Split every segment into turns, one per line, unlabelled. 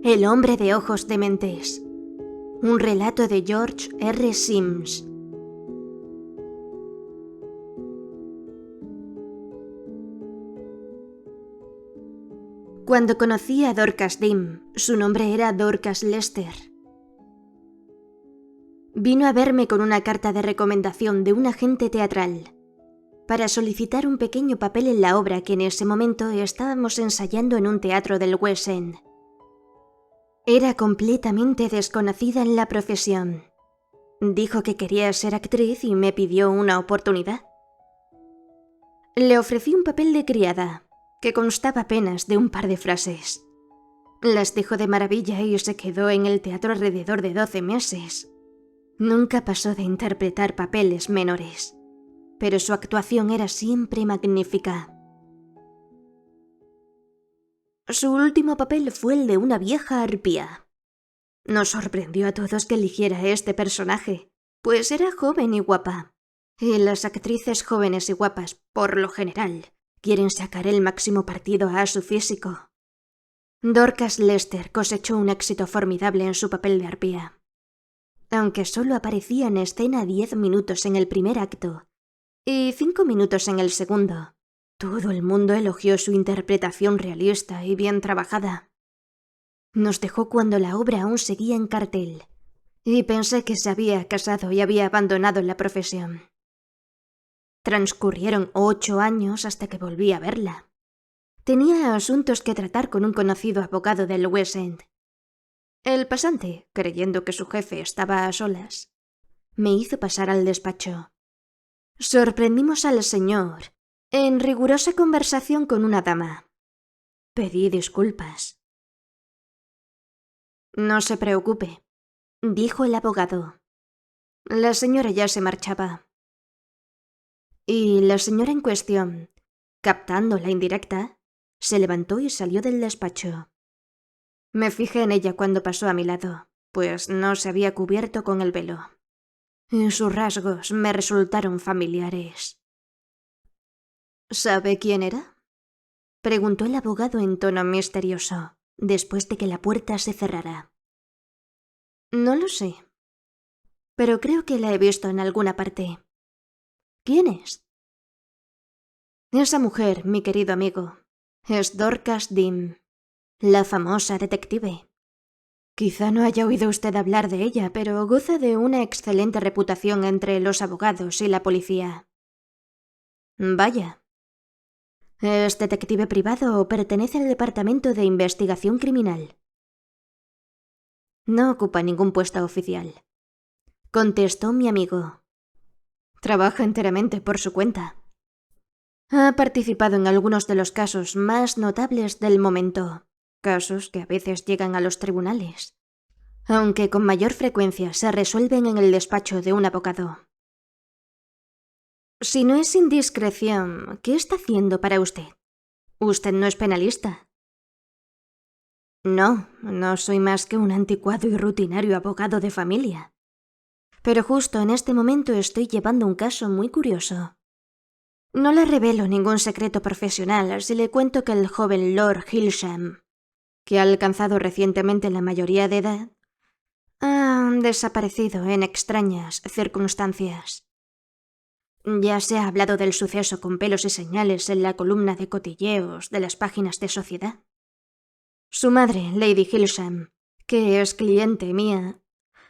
El hombre de ojos dementes. Un relato de George R. Sims. Cuando conocí a Dorcas Dim, su nombre era Dorcas Lester. Vino a verme con una carta de recomendación de un agente teatral para solicitar un pequeño papel en la obra que en ese momento estábamos ensayando en un teatro del West End. Era completamente desconocida en la profesión. Dijo que quería ser actriz y me pidió una oportunidad. Le ofrecí un papel de criada, que constaba apenas de un par de frases. Las dijo de maravilla y se quedó en el teatro alrededor de 12 meses. Nunca pasó de interpretar papeles menores, pero su actuación era siempre magnífica. Su último papel fue el de una vieja arpía. Nos sorprendió a todos que eligiera este personaje, pues era joven y guapa. Y las actrices jóvenes y guapas, por lo general, quieren sacar el máximo partido a su físico. Dorcas Lester cosechó un éxito formidable en su papel de arpía. Aunque solo aparecía en escena 10 minutos en el primer acto y 5 minutos en el segundo, todo el mundo elogió su interpretación realista y bien trabajada. Nos dejó cuando la obra aún seguía en cartel, y pensé que se había casado y había abandonado la profesión. Transcurrieron 8 años hasta que volví a verla. Tenía asuntos que tratar con un conocido abogado del West End. El pasante, creyendo que su jefe estaba a solas, me hizo pasar al despacho. Sorprendimos al señor en rigurosa conversación con una dama. Pedí disculpas. No se preocupe, dijo el abogado. La señora ya se marchaba. Y la señora en cuestión, captando la indirecta, se levantó y salió del despacho. Me fijé en ella cuando pasó a mi lado, pues no se había cubierto con el velo. Y sus rasgos me resultaron familiares. ¿Sabe quién era?, preguntó el abogado en tono misterioso, después de que la puerta se cerrara. No lo sé, pero creo que la he visto en alguna parte. ¿Quién es? Esa mujer, mi querido amigo, es Dorcas Dim, la famosa detective. Quizá no haya oído usted hablar de ella, pero goza de una excelente reputación entre los abogados y la policía. Vaya. ¿Es detective privado o pertenece al Departamento de Investigación Criminal? No ocupa ningún puesto oficial, contestó mi amigo. Trabaja enteramente por su cuenta. Ha participado en algunos de los casos más notables del momento, casos que a veces llegan a los tribunales, aunque con mayor frecuencia se resuelven en el despacho de un abogado. Si no es indiscreción, ¿qué está haciendo para usted? ¿Usted no es penalista? No, no soy más que un anticuado y rutinario abogado de familia. Pero justo en este momento estoy llevando un caso muy curioso. No le revelo ningún secreto profesional si le cuento que el joven Lord Hilsham, que ha alcanzado recientemente la mayoría de edad, ha desaparecido en extrañas circunstancias. Ya se ha hablado del suceso con pelos y señales en la columna de cotilleos de las páginas de Sociedad. Su madre, Lady Hilsham, que es cliente mía,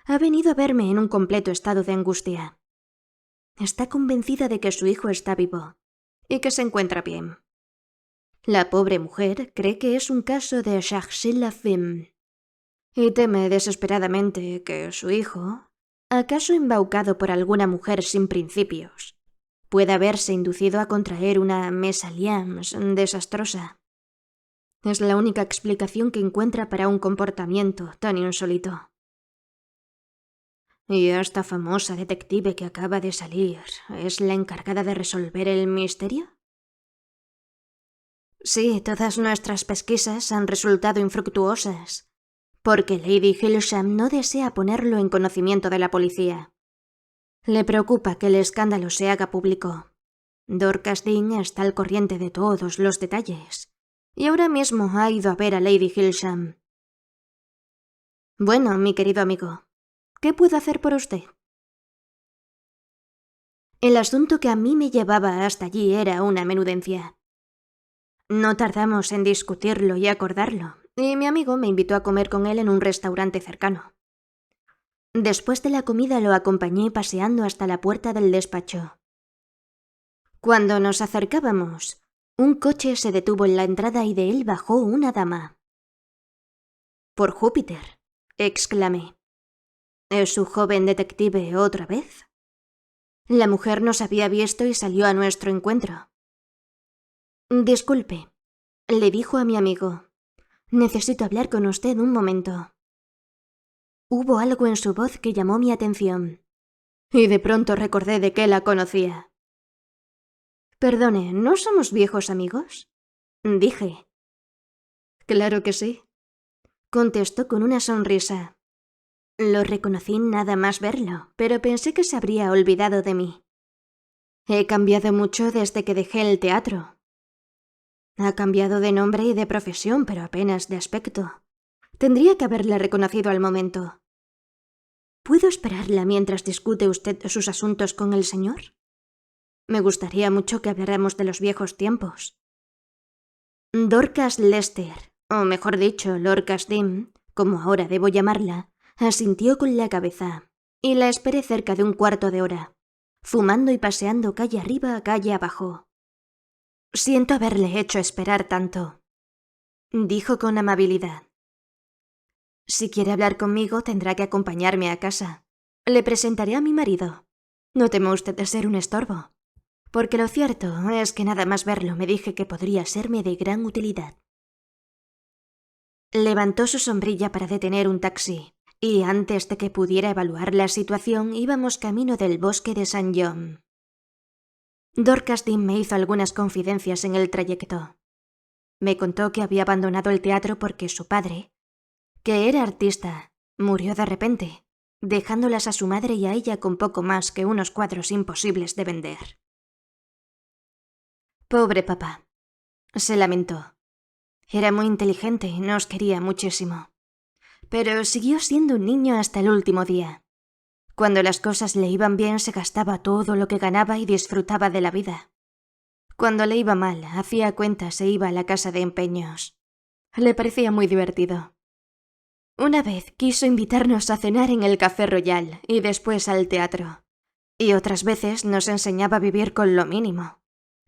ha venido a verme en un completo estado de angustia. Está convencida de que su hijo está vivo y que se encuentra bien. La pobre mujer cree que es un caso de cherchez la femme y teme desesperadamente que su hijo, acaso embaucado por alguna mujer sin principios, pueda verse inducido a contraer una mésalliance desastrosa. Es la única explicación que encuentra para un comportamiento tan insólito. Y esta famosa detective que acaba de salir es la encargada de resolver el misterio. Sí, todas nuestras pesquisas han resultado infructuosas, porque Lady Hilsham no desea ponerlo en conocimiento de la policía. Le preocupa que el escándalo se haga público. Dorcas Dim está al corriente de todos los detalles, y ahora mismo ha ido a ver a Lady Hilsham. Bueno, mi querido amigo, ¿qué puedo hacer por usted? El asunto que a mí me llevaba hasta allí era una menudencia. No tardamos en discutirlo y acordarlo, y mi amigo me invitó a comer con él en un restaurante cercano. Después de la comida lo acompañé paseando hasta la puerta del despacho. Cuando nos acercábamos, un coche se detuvo en la entrada y de él bajó una dama. «Por Júpiter», exclamé. «¿Es su joven detective otra vez?» La mujer nos había visto y salió a nuestro encuentro. «Disculpe», le dijo a mi amigo. «Necesito hablar con usted un momento». Hubo algo en su voz que llamó mi atención. Y de pronto recordé de qué la conocía. «Perdone, ¿no somos viejos amigos?», dije. «Claro que sí», contestó con una sonrisa. Lo reconocí nada más verlo, pero pensé que se habría olvidado de mí. He cambiado mucho desde que dejé el teatro. Ha cambiado de nombre y de profesión, pero apenas de aspecto. Tendría que haberla reconocido al momento. ¿Puedo esperarla mientras discute usted sus asuntos con el señor? Me gustaría mucho que habláramos de los viejos tiempos. Dorcas Lester, o mejor dicho, Lorcas Dim, como ahora debo llamarla, asintió con la cabeza, y la esperé cerca de un cuarto de hora, fumando y paseando calle arriba a calle abajo. «Siento haberle hecho esperar tanto», dijo con amabilidad. «Si quiere hablar conmigo, tendrá que acompañarme a casa. Le presentaré a mi marido. No teme usted de ser un estorbo, porque lo cierto es que nada más verlo me dije que podría serme de gran utilidad». Levantó su sombrilla para detener un taxi, y antes de que pudiera evaluar la situación íbamos camino del bosque de San John. Dorcas Dean me hizo algunas confidencias en el trayecto. Me contó que había abandonado el teatro porque su padre, que era artista, murió de repente, dejándolas a su madre y a ella con poco más que unos cuadros imposibles de vender. «Pobre papá», se lamentó. «Era muy inteligente y nos quería muchísimo. Pero siguió siendo un niño hasta el último día. Cuando las cosas le iban bien se gastaba todo lo que ganaba y disfrutaba de la vida. Cuando le iba mal, hacía cuentas e iba a la casa de empeños. Le parecía muy divertido. Una vez quiso invitarnos a cenar en el Café Royal y después al teatro. Y otras veces nos enseñaba a vivir con lo mínimo,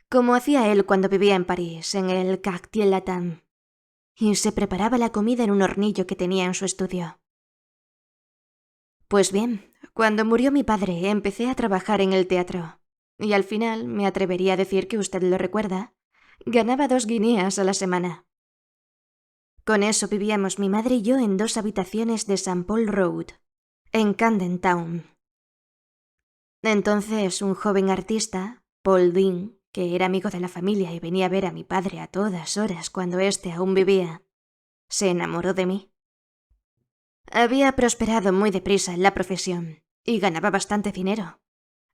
como hacía él cuando vivía en París, en el Quartier Latin. Y se preparaba la comida en un hornillo que tenía en su estudio. Pues bien, cuando murió mi padre empecé a trabajar en el teatro. Y al final, me atrevería a decir que usted lo recuerda, ganaba 2 guineas a la semana. Con eso vivíamos mi madre y yo en 2 habitaciones de St. Paul Road, en Camden Town. Entonces, un joven artista, Paul Dean, que era amigo de la familia y venía a ver a mi padre a todas horas cuando éste aún vivía, se enamoró de mí. Había prosperado muy deprisa en la profesión y ganaba bastante dinero.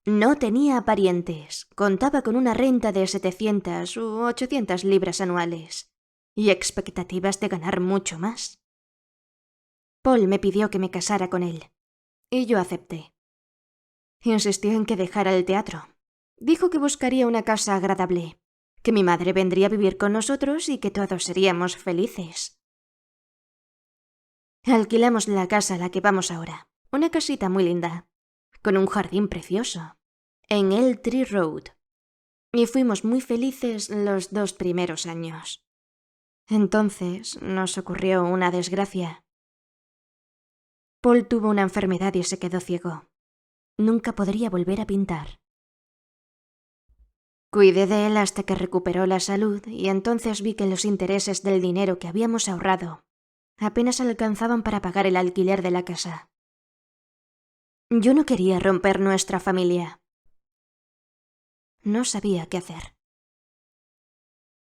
No tenía parientes, contaba con una renta de 700 u 800 libras anuales y expectativas de ganar mucho más. Paul me pidió que me casara con él, y yo acepté. Insistió en que dejara el teatro. Dijo que buscaría una casa agradable, que mi madre vendría a vivir con nosotros y que todos seríamos felices. Alquilamos la casa a la que vamos ahora, una casita muy linda, con un jardín precioso, en Elstree Road, y fuimos muy felices los 2 primeros años. Entonces nos ocurrió una desgracia. Paul tuvo una enfermedad y se quedó ciego. Nunca podría volver a pintar. Cuidé de él hasta que recuperó la salud y entonces vi que los intereses del dinero que habíamos ahorrado apenas alcanzaban para pagar el alquiler de la casa. Yo no quería romper nuestra familia. No sabía qué hacer.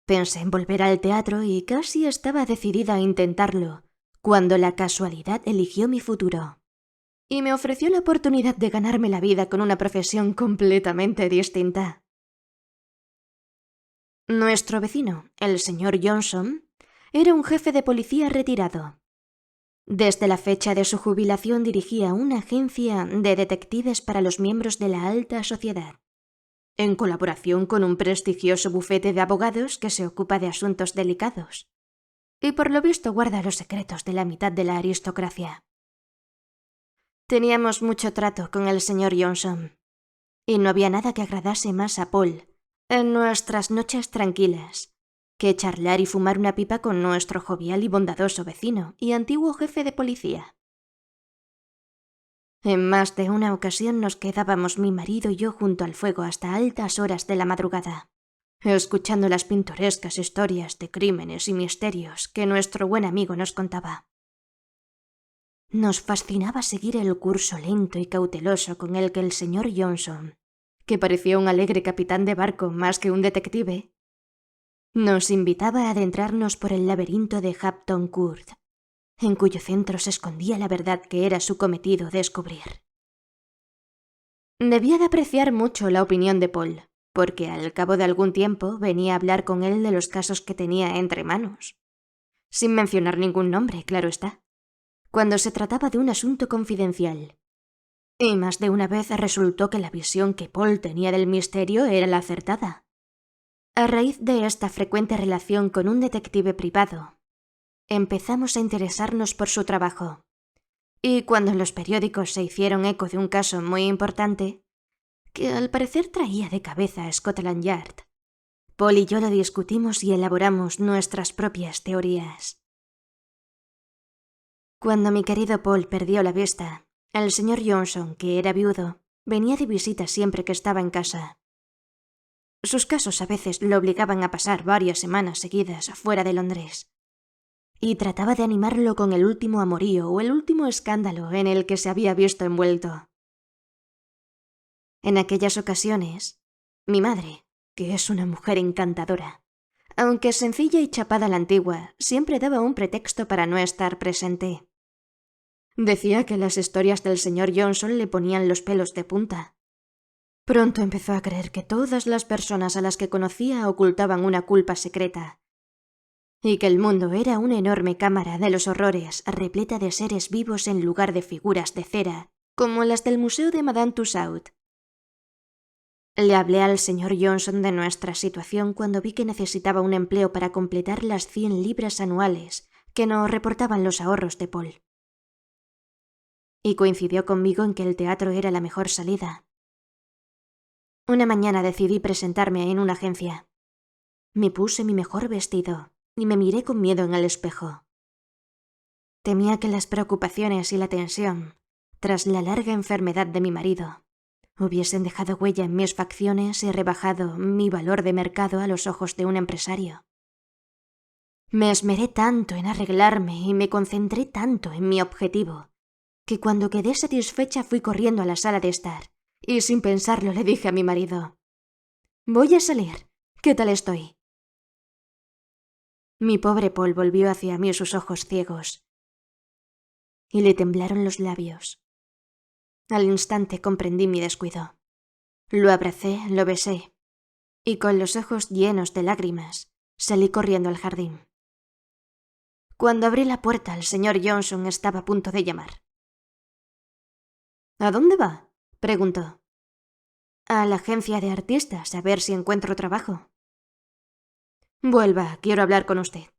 Pensé en volver al teatro y casi estaba decidida a intentarlo, cuando la casualidad eligió mi futuro y me ofreció la oportunidad de ganarme la vida con una profesión completamente distinta. Nuestro vecino, el señor Johnson, era un jefe de policía retirado. Desde la fecha de su jubilación dirigía una agencia de detectives para los miembros de la alta sociedad, en colaboración con un prestigioso bufete de abogados que se ocupa de asuntos delicados, y por lo visto guarda los secretos de la mitad de la aristocracia. Teníamos mucho trato con el señor Johnson, y no había nada que agradase más a Paul en nuestras noches tranquilas que charlar y fumar una pipa con nuestro jovial y bondadoso vecino y antiguo jefe de policía. En más de una ocasión nos quedábamos mi marido y yo junto al fuego hasta altas horas de la madrugada, escuchando las pintorescas historias de crímenes y misterios que nuestro buen amigo nos contaba. Nos fascinaba seguir el curso lento y cauteloso con el que el señor Johnson, que parecía un alegre capitán de barco más que un detective, nos invitaba a adentrarnos por el laberinto de Hampton Court, en cuyo centro se escondía la verdad que era su cometido descubrir. Debía de apreciar mucho la opinión de Paul, porque al cabo de algún tiempo venía a hablar con él de los casos que tenía entre manos, sin mencionar ningún nombre, claro está, cuando se trataba de un asunto confidencial. Y más de una vez resultó que la visión que Paul tenía del misterio era la acertada. A raíz de esta frecuente relación con un detective privado, empezamos a interesarnos por su trabajo. Y cuando los periódicos se hicieron eco de un caso muy importante, que al parecer traía de cabeza a Scotland Yard, Paul y yo lo discutimos y elaboramos nuestras propias teorías. Cuando mi querido Paul perdió la vista, el señor Johnson, que era viudo, venía de visita siempre que estaba en casa. Sus casos a veces lo obligaban a pasar varias semanas seguidas fuera de Londres, y trataba de animarlo con el último amorío o el último escándalo en el que se había visto envuelto. En aquellas ocasiones, mi madre, que es una mujer encantadora, aunque sencilla y chapada a la antigua, siempre daba un pretexto para no estar presente. Decía que las historias del señor Johnson le ponían los pelos de punta. Pronto empezó a creer que todas las personas a las que conocía ocultaban una culpa secreta, y que el mundo era una enorme cámara de los horrores repleta de seres vivos en lugar de figuras de cera, como las del Museo de Madame Tussaud. Le hablé al señor Johnson de nuestra situación cuando vi que necesitaba un empleo para completar las 100 libras anuales que nos reportaban los ahorros de Paul. Y coincidió conmigo en que el teatro era la mejor salida. Una mañana decidí presentarme en una agencia. Me puse mi mejor vestido y me miré con miedo en el espejo. Temía que las preocupaciones y la tensión, tras la larga enfermedad de mi marido, hubiesen dejado huella en mis facciones y rebajado mi valor de mercado a los ojos de un empresario. Me esmeré tanto en arreglarme y me concentré tanto en mi objetivo, que cuando quedé satisfecha fui corriendo a la sala de estar y sin pensarlo le dije a mi marido: «Voy a salir. ¿Qué tal estoy?» Mi pobre Paul volvió hacia mí sus ojos ciegos y le temblaron los labios. Al instante comprendí mi descuido. Lo abracé, lo besé y con los ojos llenos de lágrimas salí corriendo al jardín. Cuando abrí la puerta, el señor Johnson estaba a punto de llamar. «¿A dónde va?», preguntó. «A la agencia de artistas, a ver si encuentro trabajo». «Vuelva, quiero hablar con usted».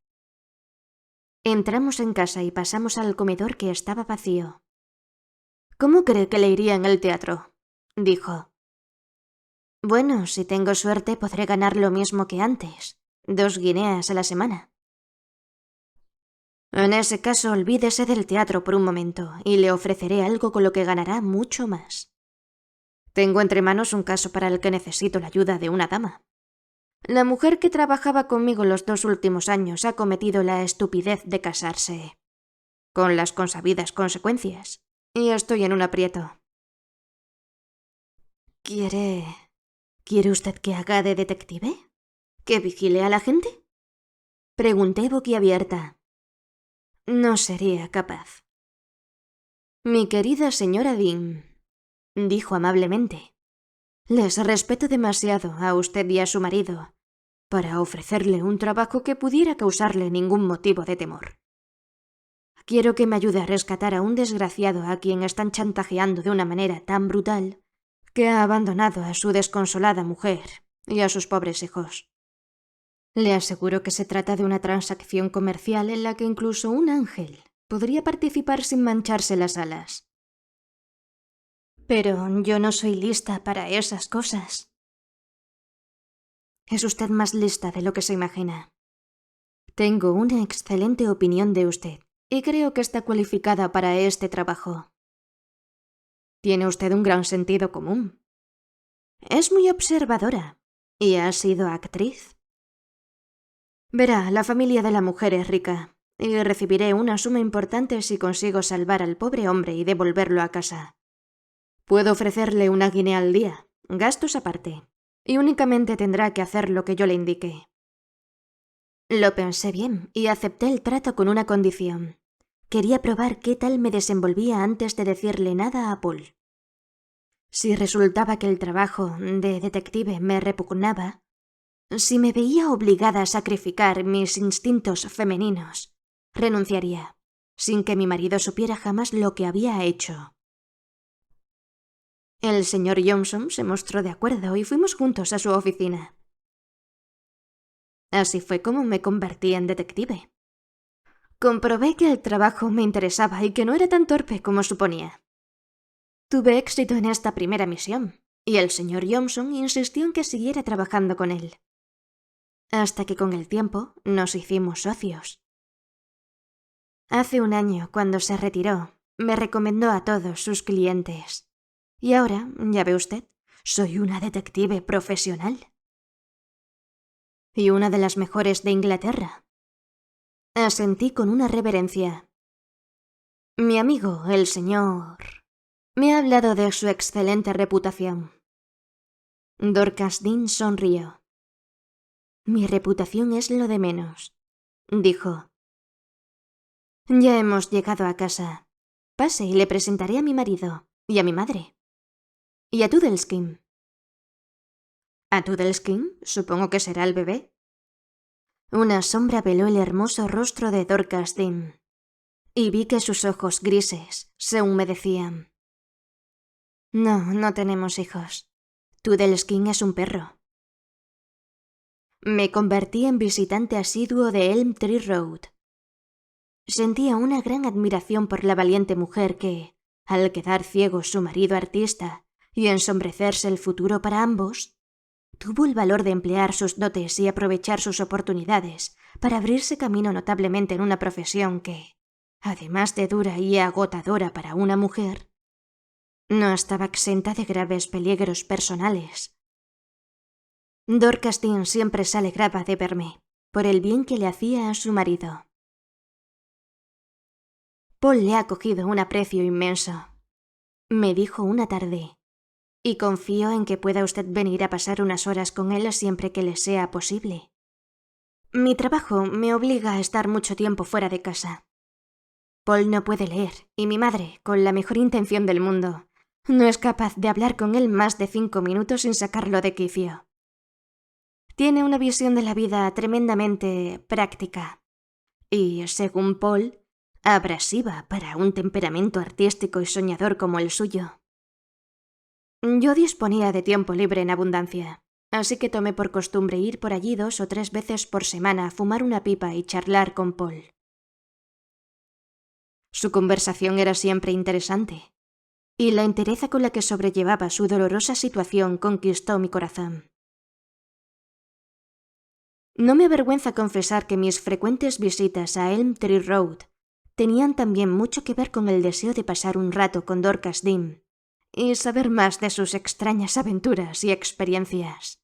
Entramos en casa y pasamos al comedor que estaba vacío. «¿Cómo cree que le iría en el teatro?», dijo. «Bueno, si tengo suerte podré ganar lo mismo que antes, 2 guineas a la semana». «En ese caso olvídese del teatro por un momento y le ofreceré algo con lo que ganará mucho más. Tengo entre manos un caso para el que necesito la ayuda de una dama. La mujer que trabajaba conmigo los 2 últimos años ha cometido la estupidez de casarse, con las consabidas consecuencias, y estoy en un aprieto». ¿Quiere usted que haga de detective? ¿Que vigile a la gente?», pregunté boquiabierta. No sería capaz. «Mi querida señora Dean», dijo amablemente, «les respeto demasiado a usted y a su marido para ofrecerle un trabajo que pudiera causarle ningún motivo de temor. quiero que me ayude a rescatar a un desgraciado a quien están chantajeando de una manera tan brutal que ha abandonado a su desconsolada mujer y a sus pobres hijos. Le aseguro que se trata de una transacción comercial en la que incluso un ángel podría participar sin mancharse las alas. Pero yo no soy lista para esas cosas. Es usted más lista de lo que se imagina. Tengo una excelente opinión de usted y creo que está cualificada para este trabajo. Tiene usted un gran sentido común. Es muy observadora y ha sido actriz. Verá, la familia de la mujer es rica y recibiré una suma importante si consigo salvar al pobre hombre y devolverlo a casa. Puedo ofrecerle una guinea al día, gastos aparte, y únicamente tendrá que hacer lo que yo le indique. Lo pensé bien y acepté el trato con una condición. Quería probar qué tal me desenvolvía antes de decirle nada a Paul. Si resultaba que el trabajo de detective me repugnaba, si me veía obligada a sacrificar mis instintos femeninos, renunciaría, sin que mi marido supiera jamás lo que había hecho. El señor Johnson se mostró de acuerdo y fuimos juntos a su oficina. Así fue como me convertí en detective. Comprobé que el trabajo me interesaba y que no era tan torpe como suponía. Tuve éxito en esta primera misión, y el señor Johnson insistió en que siguiera trabajando con él. Hasta que con el tiempo nos hicimos socios. Hace un año, cuando se retiró, me recomendó a todos sus clientes. Y ahora, ya ve usted, soy una detective profesional. Y una de las mejores de Inglaterra. Asentí con una reverencia. Mi amigo, el señor, me ha hablado de su excelente reputación. Dorcas Dean sonrió. Mi reputación es lo de menos, dijo. Ya hemos llegado a casa. Pase y le presentaré a mi marido y a mi madre. ¿Y a Tudelskin? ¿A Tudelskin? Supongo que será el bebé. Una sombra veló el hermoso rostro de Dorcas Dean, y vi que sus ojos grises se humedecían. No, no tenemos hijos. Tudelskin es un perro. Me convertí en visitante asiduo de Elm Tree Road. Sentía una gran admiración por la valiente mujer que, al quedar ciego su marido artista y ensombrecerse el futuro para ambos, tuvo el valor de emplear sus dotes y aprovechar sus oportunidades para abrirse camino notablemente en una profesión que, además de dura y agotadora para una mujer, no estaba exenta de graves peligros personales. Dorcas Dean siempre se alegraba de verme, por el bien que le hacía a su marido. Paul le ha cogido un aprecio inmenso, me dijo una tarde, y confío en que pueda usted venir a pasar unas horas con él siempre que le sea posible. Mi trabajo me obliga a estar mucho tiempo fuera de casa. Paul no puede leer, y mi madre, con la mejor intención del mundo, no es capaz de hablar con él más de 5 minutos sin sacarlo de quicio. Tiene una visión de la vida tremendamente práctica y, según Paul, abrasiva para un temperamento artístico y soñador como el suyo. Yo disponía de tiempo libre en abundancia, así que tomé por costumbre ir por allí 2 o 3 veces por semana a fumar una pipa y charlar con Paul. Su conversación era siempre interesante, y la entereza con la que sobrellevaba su dolorosa situación conquistó mi corazón. No me avergüenza confesar que mis frecuentes visitas a Elm Tree Road tenían también mucho que ver con el deseo de pasar un rato con Dorcas Dean y saber más de sus extrañas aventuras y experiencias.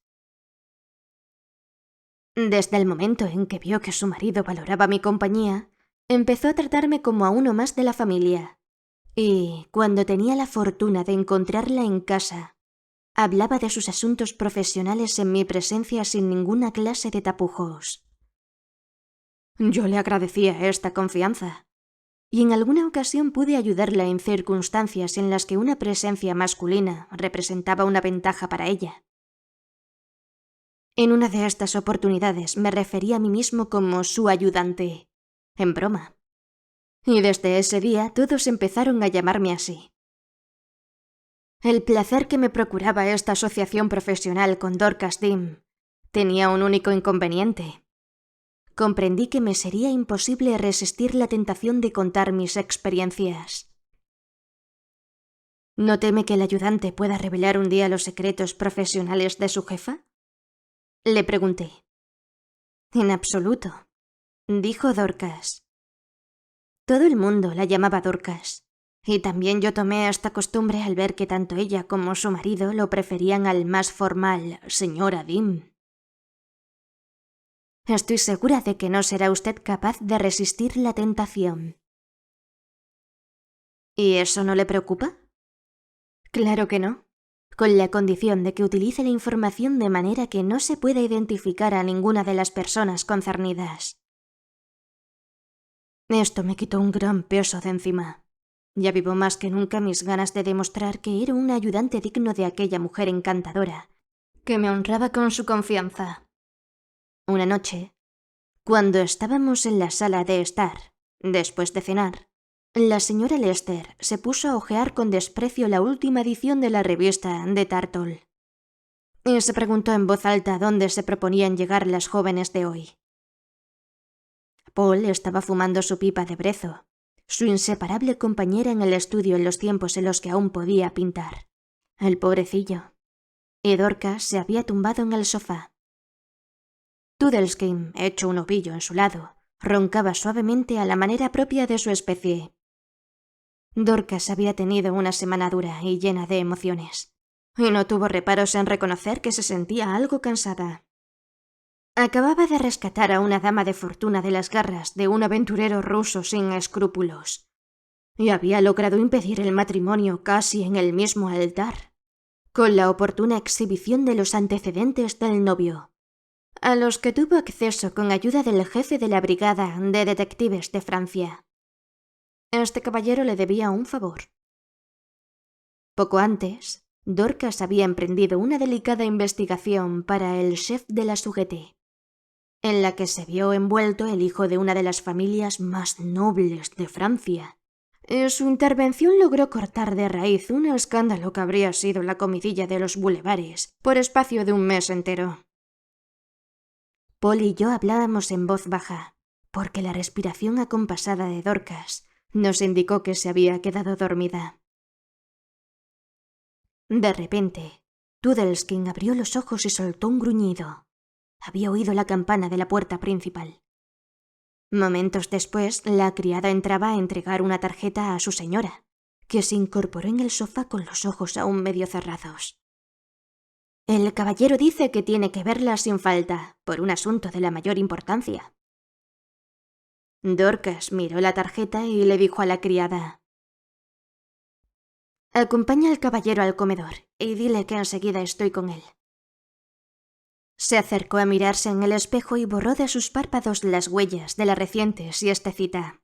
Desde el momento en que vio que su marido valoraba mi compañía, empezó a tratarme como a uno más de la familia, y, cuando tenía la fortuna de encontrarla en casa, hablaba de sus asuntos profesionales en mi presencia sin ninguna clase de tapujos. Yo le agradecía esta confianza, y en alguna ocasión pude ayudarla en circunstancias en las que una presencia masculina representaba una ventaja para ella. En una de estas oportunidades me referí a mí mismo como su ayudante, en broma. Y desde ese día todos empezaron a llamarme así. El placer que me procuraba esta asociación profesional con Dorcas Dean tenía un único inconveniente. Comprendí que me sería imposible resistir la tentación de contar mis experiencias. ¿No teme que el ayudante pueda revelar un día los secretos profesionales de su jefa? Le pregunté. En absoluto, dijo Dorcas. Todo el mundo la llamaba Dorcas, y también yo tomé esta costumbre al ver que tanto ella como su marido lo preferían al más formal señora Dean. Estoy segura de que no será usted capaz de resistir la tentación. ¿Y eso no le preocupa? Claro que no, con la condición de que utilice la información de manera que no se pueda identificar a ninguna de las personas concernidas. Esto me quitó un gran peso de encima. Ya vivo más que nunca mis ganas de demostrar que era un ayudante digno de aquella mujer encantadora, que me honraba con su confianza. Una noche, cuando estábamos en la sala de estar, después de cenar, la señora Lester se puso a hojear con desprecio la última edición de la revista The Turtle. Y se preguntó en voz alta dónde se proponían llegar las jóvenes de hoy. Paul estaba fumando su pipa de brezo, su inseparable compañera en el estudio en los tiempos en los que aún podía pintar. El pobrecillo. Y Dorcas se había tumbado en el sofá. Toodleskin, hecho un ovillo en su lado, roncaba suavemente a la manera propia de su especie. Dorcas había tenido una semana dura y llena de emociones, y no tuvo reparos en reconocer que se sentía algo cansada. Acababa de rescatar a una dama de fortuna de las garras de un aventurero ruso sin escrúpulos, y había logrado impedir el matrimonio casi en el mismo altar, con la oportuna exhibición de los antecedentes del novio, a los que tuvo acceso con ayuda del jefe de la brigada de detectives de Francia. Este caballero le debía un favor. Poco antes, Dorcas había emprendido una delicada investigación para el chef de la Sûreté, en la que se vio envuelto el hijo de una de las familias más nobles de Francia. Su intervención logró cortar de raíz un escándalo que habría sido la comidilla de los bulevares por espacio de un mes entero. Paul y yo hablábamos en voz baja, porque la respiración acompasada de Dorcas nos indicó que se había quedado dormida. De repente, Toodleskin abrió los ojos y soltó un gruñido. Había oído la campana de la puerta principal. Momentos después, la criada entraba a entregar una tarjeta a su señora, que se incorporó en el sofá con los ojos aún medio cerrados. El caballero dice que tiene que verla sin falta, por un asunto de la mayor importancia. Dorcas miró la tarjeta y le dijo a la criada: «Acompaña al caballero al comedor y dile que enseguida estoy con él». Se acercó a mirarse en el espejo y borró de sus párpados las huellas de la reciente siestecita.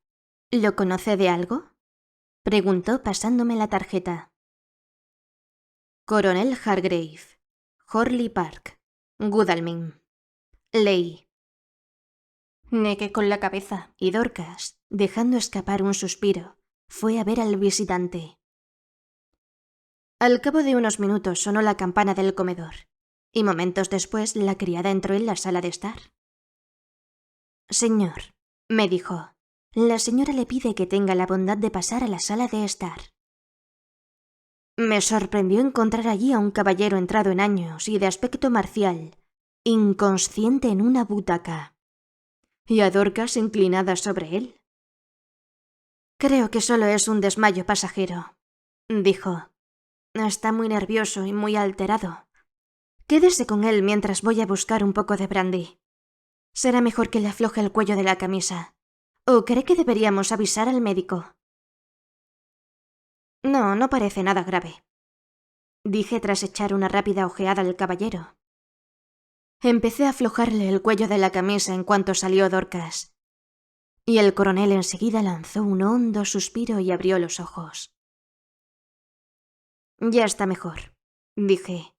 «¿Lo conoce de algo?», preguntó pasándome la tarjeta. Coronel Hargrave, Horley Park, Godalming. Leí. Negué con la cabeza y Dorcas, dejando escapar un suspiro, fue a ver al visitante. Al cabo de unos minutos sonó la campana del comedor, y momentos después la criada entró en la sala de estar. «Señor», me dijo, «la señora le pide que tenga la bondad de pasar a la sala de estar». Me sorprendió encontrar allí a un caballero entrado en años y de aspecto marcial, inconsciente en una butaca, y a Dorcas inclinada sobre él. «Creo que solo es un desmayo pasajero», dijo. «Está muy nervioso y muy alterado. Quédese con él mientras voy a buscar un poco de brandy. Será mejor que le afloje el cuello de la camisa. ¿O cree que deberíamos avisar al médico?» «No, no parece nada grave», dije tras echar una rápida ojeada al caballero. Empecé a aflojarle el cuello de la camisa en cuanto salió Dorcas, y el coronel enseguida lanzó un hondo suspiro y abrió los ojos. «Ya está mejor», dije.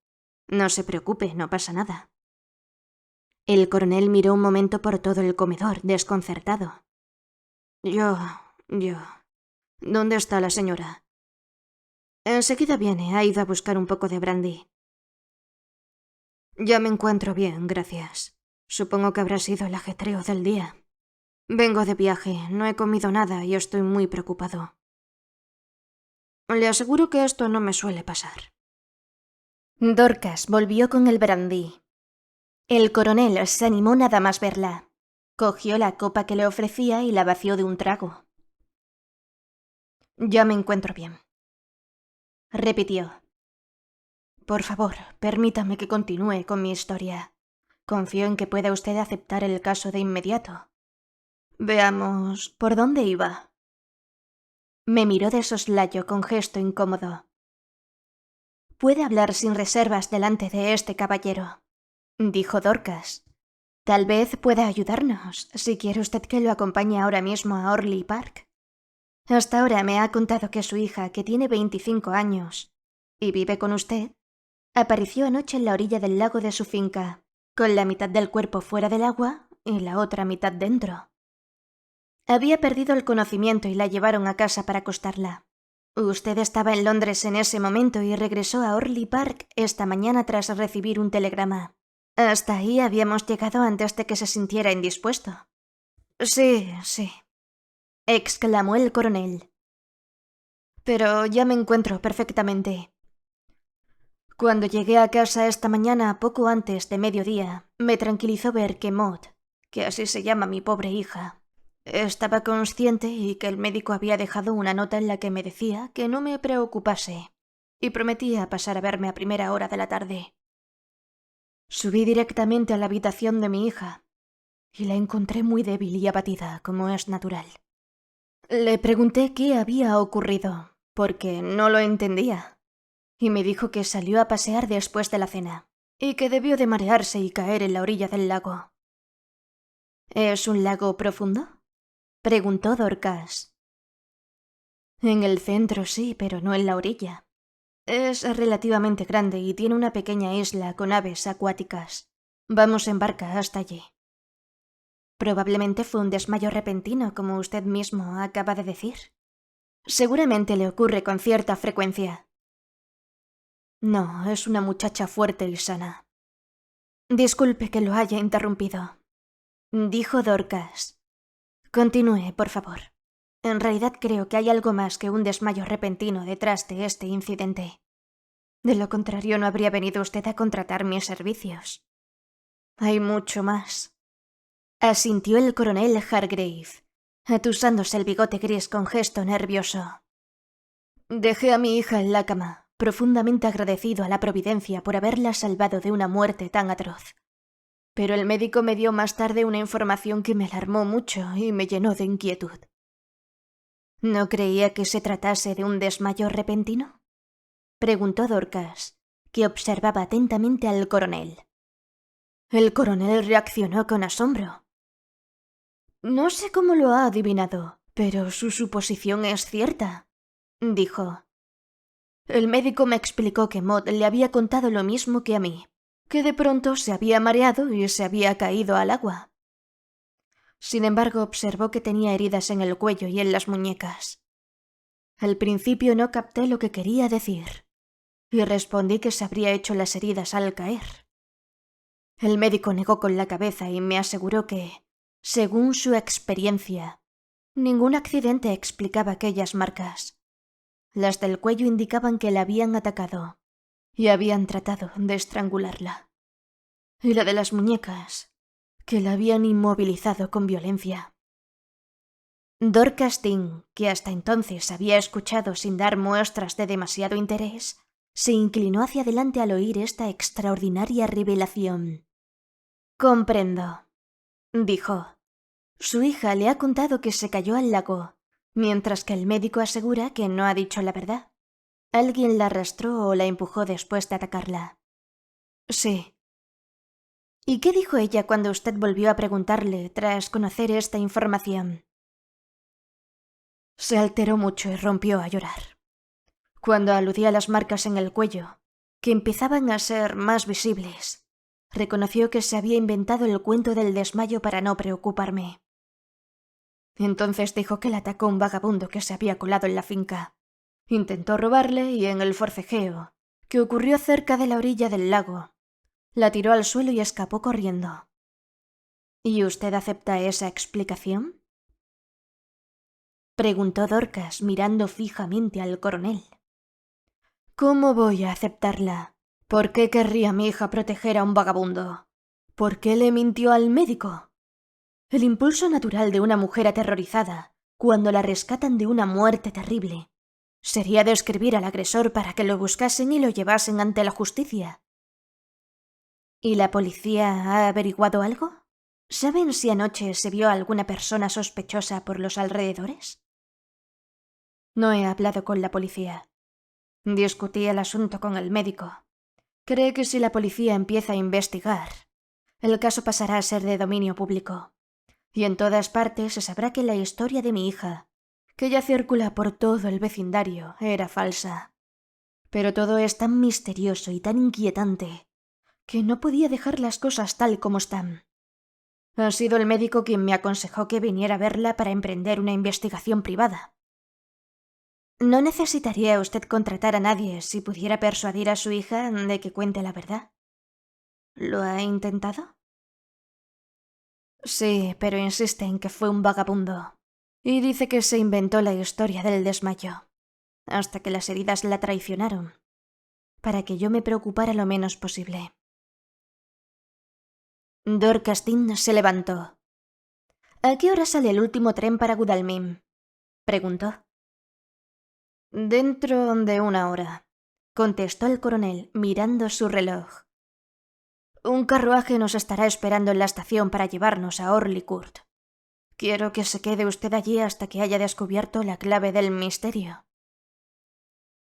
«No se preocupe, no pasa nada». El coronel miró un momento por todo el comedor, desconcertado. Yo. ¿Dónde está la señora? Enseguida viene, ha ido a buscar un poco de brandy. Ya me encuentro bien, gracias. Supongo que habrá sido el ajetreo del día. Vengo de viaje, no he comido nada y estoy muy preocupado. Le aseguro que esto no me suele pasar. Dorcas volvió con el brandy. El coronel se animó nada más verla. Cogió la copa que le ofrecía y la vació de un trago. Ya me encuentro bien. Repitió. Por favor, permítame que continúe con mi historia. Confío en que pueda usted aceptar el caso de inmediato. Veamos, ¿por dónde iba? Me miró de soslayo con gesto incómodo. Puede hablar sin reservas delante de este caballero, dijo Dorcas. Tal vez pueda ayudarnos, si quiere usted que lo acompañe ahora mismo a Orley Park. Hasta ahora me ha contado que su hija, que tiene 25 años y vive con usted, apareció anoche en la orilla del lago de su finca, con la mitad del cuerpo fuera del agua y la otra mitad dentro. Había perdido el conocimiento y la llevaron a casa para acostarla. Usted estaba en Londres en ese momento y regresó a Orley Park esta mañana tras recibir un telegrama. Hasta ahí habíamos llegado antes de que se sintiera indispuesto. Sí, exclamó el coronel. Pero ya me encuentro perfectamente. Cuando llegué a casa esta mañana, poco antes de mediodía, me tranquilizó ver que Maud, que así se llama mi pobre hija, estaba consciente y que el médico había dejado una nota en la que me decía que no me preocupase y prometía pasar a verme a primera hora de la tarde. Subí directamente a la habitación de mi hija y la encontré muy débil y abatida, como es natural. Le pregunté qué había ocurrido, porque no lo entendía, y me dijo que salió a pasear después de la cena y que debió de marearse y caer en la orilla del lago. ¿Es un lago profundo?, preguntó Dorcas. En el centro sí, pero no en la orilla. Es relativamente grande y tiene una pequeña isla con aves acuáticas. Vamos en barca hasta allí. Probablemente fue un desmayo repentino, como usted mismo acaba de decir. Seguramente le ocurre con cierta frecuencia. No, es una muchacha fuerte y sana. Disculpe que lo haya interrumpido, dijo Dorcas. Continúe, por favor. En realidad creo que hay algo más que un desmayo repentino detrás de este incidente. De lo contrario, no habría venido usted a contratar mis servicios. Hay mucho más. Asintió el coronel Hargrave, atusándose el bigote gris con gesto nervioso. Dejé a mi hija en la cama, profundamente agradecido a la providencia por haberla salvado de una muerte tan atroz. Pero el médico me dio más tarde una información que me alarmó mucho y me llenó de inquietud. ¿No creía que se tratase de un desmayo repentino?, preguntó Dorcas, que observaba atentamente al coronel. El coronel reaccionó con asombro. No sé cómo lo ha adivinado, pero su suposición es cierta, dijo. El médico me explicó que Maud le había contado lo mismo que a mí, que de pronto se había mareado y se había caído al agua. Sin embargo, observó que tenía heridas en el cuello y en las muñecas. Al principio no capté lo que quería decir, y respondí que se habría hecho las heridas al caer. El médico negó con la cabeza y me aseguró que, según su experiencia, ningún accidente explicaba aquellas marcas. Las del cuello indicaban que la habían atacado y habían tratado de estrangularla. Y la de las muñecas, que la habían inmovilizado con violencia. Dorcas Dean, que hasta entonces había escuchado sin dar muestras de demasiado interés, se inclinó hacia adelante al oír esta extraordinaria revelación. Comprendo, dijo. Su hija le ha contado que se cayó al lago, mientras que el médico asegura que no ha dicho la verdad. ¿Alguien la arrastró o la empujó después de atacarla? Sí. ¿Y qué dijo ella cuando usted volvió a preguntarle tras conocer esta información? Se alteró mucho y rompió a llorar. Cuando aludí a las marcas en el cuello, que empezaban a ser más visibles, reconoció que se había inventado el cuento del desmayo para no preocuparme. Entonces dijo que le atacó un vagabundo que se había colado en la finca. Intentó robarle y en el forcejeo, que ocurrió cerca de la orilla del lago, la tiró al suelo y escapó corriendo. ¿Y usted acepta esa explicación?, preguntó Dorcas mirando fijamente al coronel. ¿Cómo voy a aceptarla? ¿Por qué querría mi hija proteger a un vagabundo? ¿Por qué le mintió al médico? El impulso natural de una mujer aterrorizada, cuando la rescatan de una muerte terrible, sería describir al agresor para que lo buscasen y lo llevasen ante la justicia. ¿Y la policía ha averiguado algo? ¿Saben si anoche se vio a alguna persona sospechosa por los alrededores? No he hablado con la policía. Discutí el asunto con el médico. Cree que si la policía empieza a investigar, el caso pasará a ser de dominio público. Y en todas partes se sabrá que la historia de mi hija, que ya circula por todo el vecindario, era falsa. Pero todo es tan misterioso y tan inquietante que no podía dejar las cosas tal como están. Ha sido el médico quien me aconsejó que viniera a verla para emprender una investigación privada. No necesitaría usted contratar a nadie si pudiera persuadir a su hija de que cuente la verdad. ¿Lo ha intentado? Sí, pero insiste en que fue un vagabundo. Y dice que se inventó la historia del desmayo, hasta que las heridas la traicionaron, para que yo me preocupara lo menos posible. Dorcas Dean se levantó. ¿A qué hora sale el último tren para Godalming?, preguntó. Dentro de 1 hora, contestó el coronel mirando su reloj. Un carruaje nos estará esperando en la estación para llevarnos a Orlicourt. Quiero que se quede usted allí hasta que haya descubierto la clave del misterio.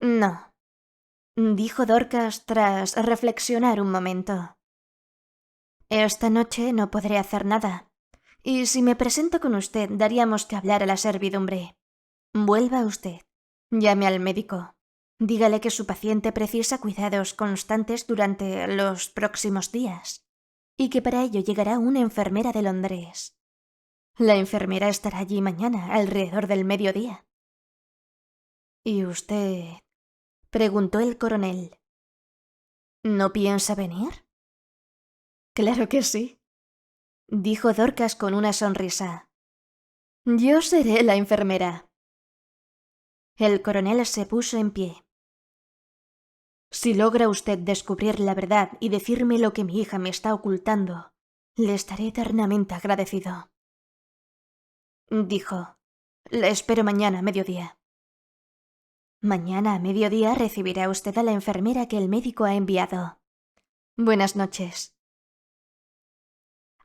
No, dijo Dorcas tras reflexionar un momento. Esta noche no podré hacer nada, y si me presento con usted daríamos que hablar a la servidumbre. Vuelva usted, llame al médico. Dígale que su paciente precisa cuidados constantes durante los próximos días, y que para ello llegará una enfermera de Londres. La enfermera estará allí mañana, alrededor del mediodía. ¿Y usted?, preguntó el coronel. ¿No piensa venir? Claro que sí, dijo Dorcas con una sonrisa. Yo seré la enfermera. El coronel se puso en pie. Si logra usted descubrir la verdad y decirme lo que mi hija me está ocultando, le estaré eternamente agradecido. Dijo, la espero mañana a mediodía. Mañana a mediodía recibirá usted a la enfermera que el médico ha enviado. Buenas noches.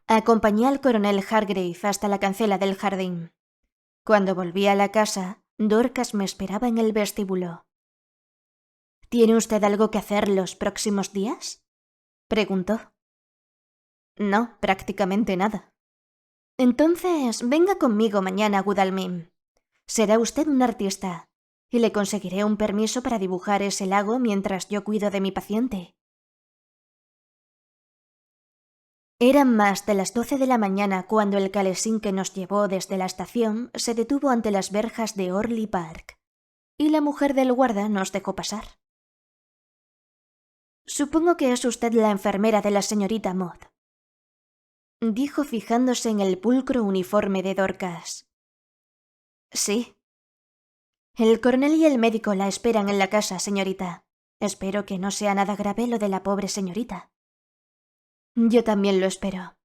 Acompañé al coronel Hargrave hasta la cancela del jardín. Cuando volví a la casa, Dorcas me esperaba en el vestíbulo. ¿Tiene usted algo que hacer los próximos días?, preguntó. No, prácticamente nada. Entonces, venga conmigo mañana a Godalming. Será usted un artista, y le conseguiré un permiso para dibujar ese lago mientras yo cuido de mi paciente. Eran más de las 12 de la mañana cuando el calesín que nos llevó desde la estación se detuvo ante las verjas de Orley Park, y la mujer del guarda nos dejó pasar. Supongo que es usted la enfermera de la señorita Maud, dijo fijándose en el pulcro uniforme de Dorcas. Sí. El coronel y el médico la esperan en la casa, señorita. Espero que no sea nada grave lo de la pobre señorita. Yo también lo espero,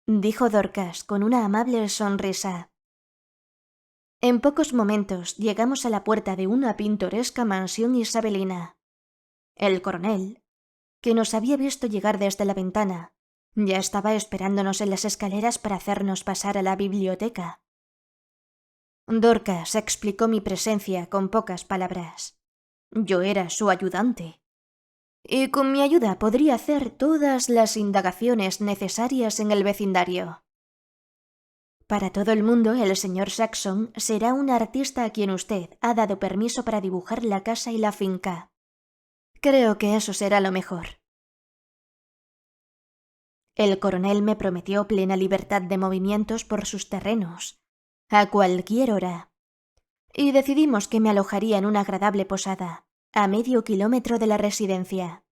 dijo Dorcas con una amable sonrisa. En pocos momentos llegamos a la puerta de una pintoresca mansión isabelina. El coronel, que nos había visto llegar desde la ventana, ya estaba esperándonos en las escaleras para hacernos pasar a la biblioteca. Dorcas explicó mi presencia con pocas palabras. Yo era su ayudante, y con mi ayuda podría hacer todas las indagaciones necesarias en el vecindario. Para todo el mundo, el señor Saxon será un artista a quien usted ha dado permiso para dibujar la casa y la finca. Creo que eso será lo mejor. El coronel me prometió plena libertad de movimientos por sus terrenos, a cualquier hora. Y decidimos que me alojaría en una agradable posada, a medio kilómetro de la residencia.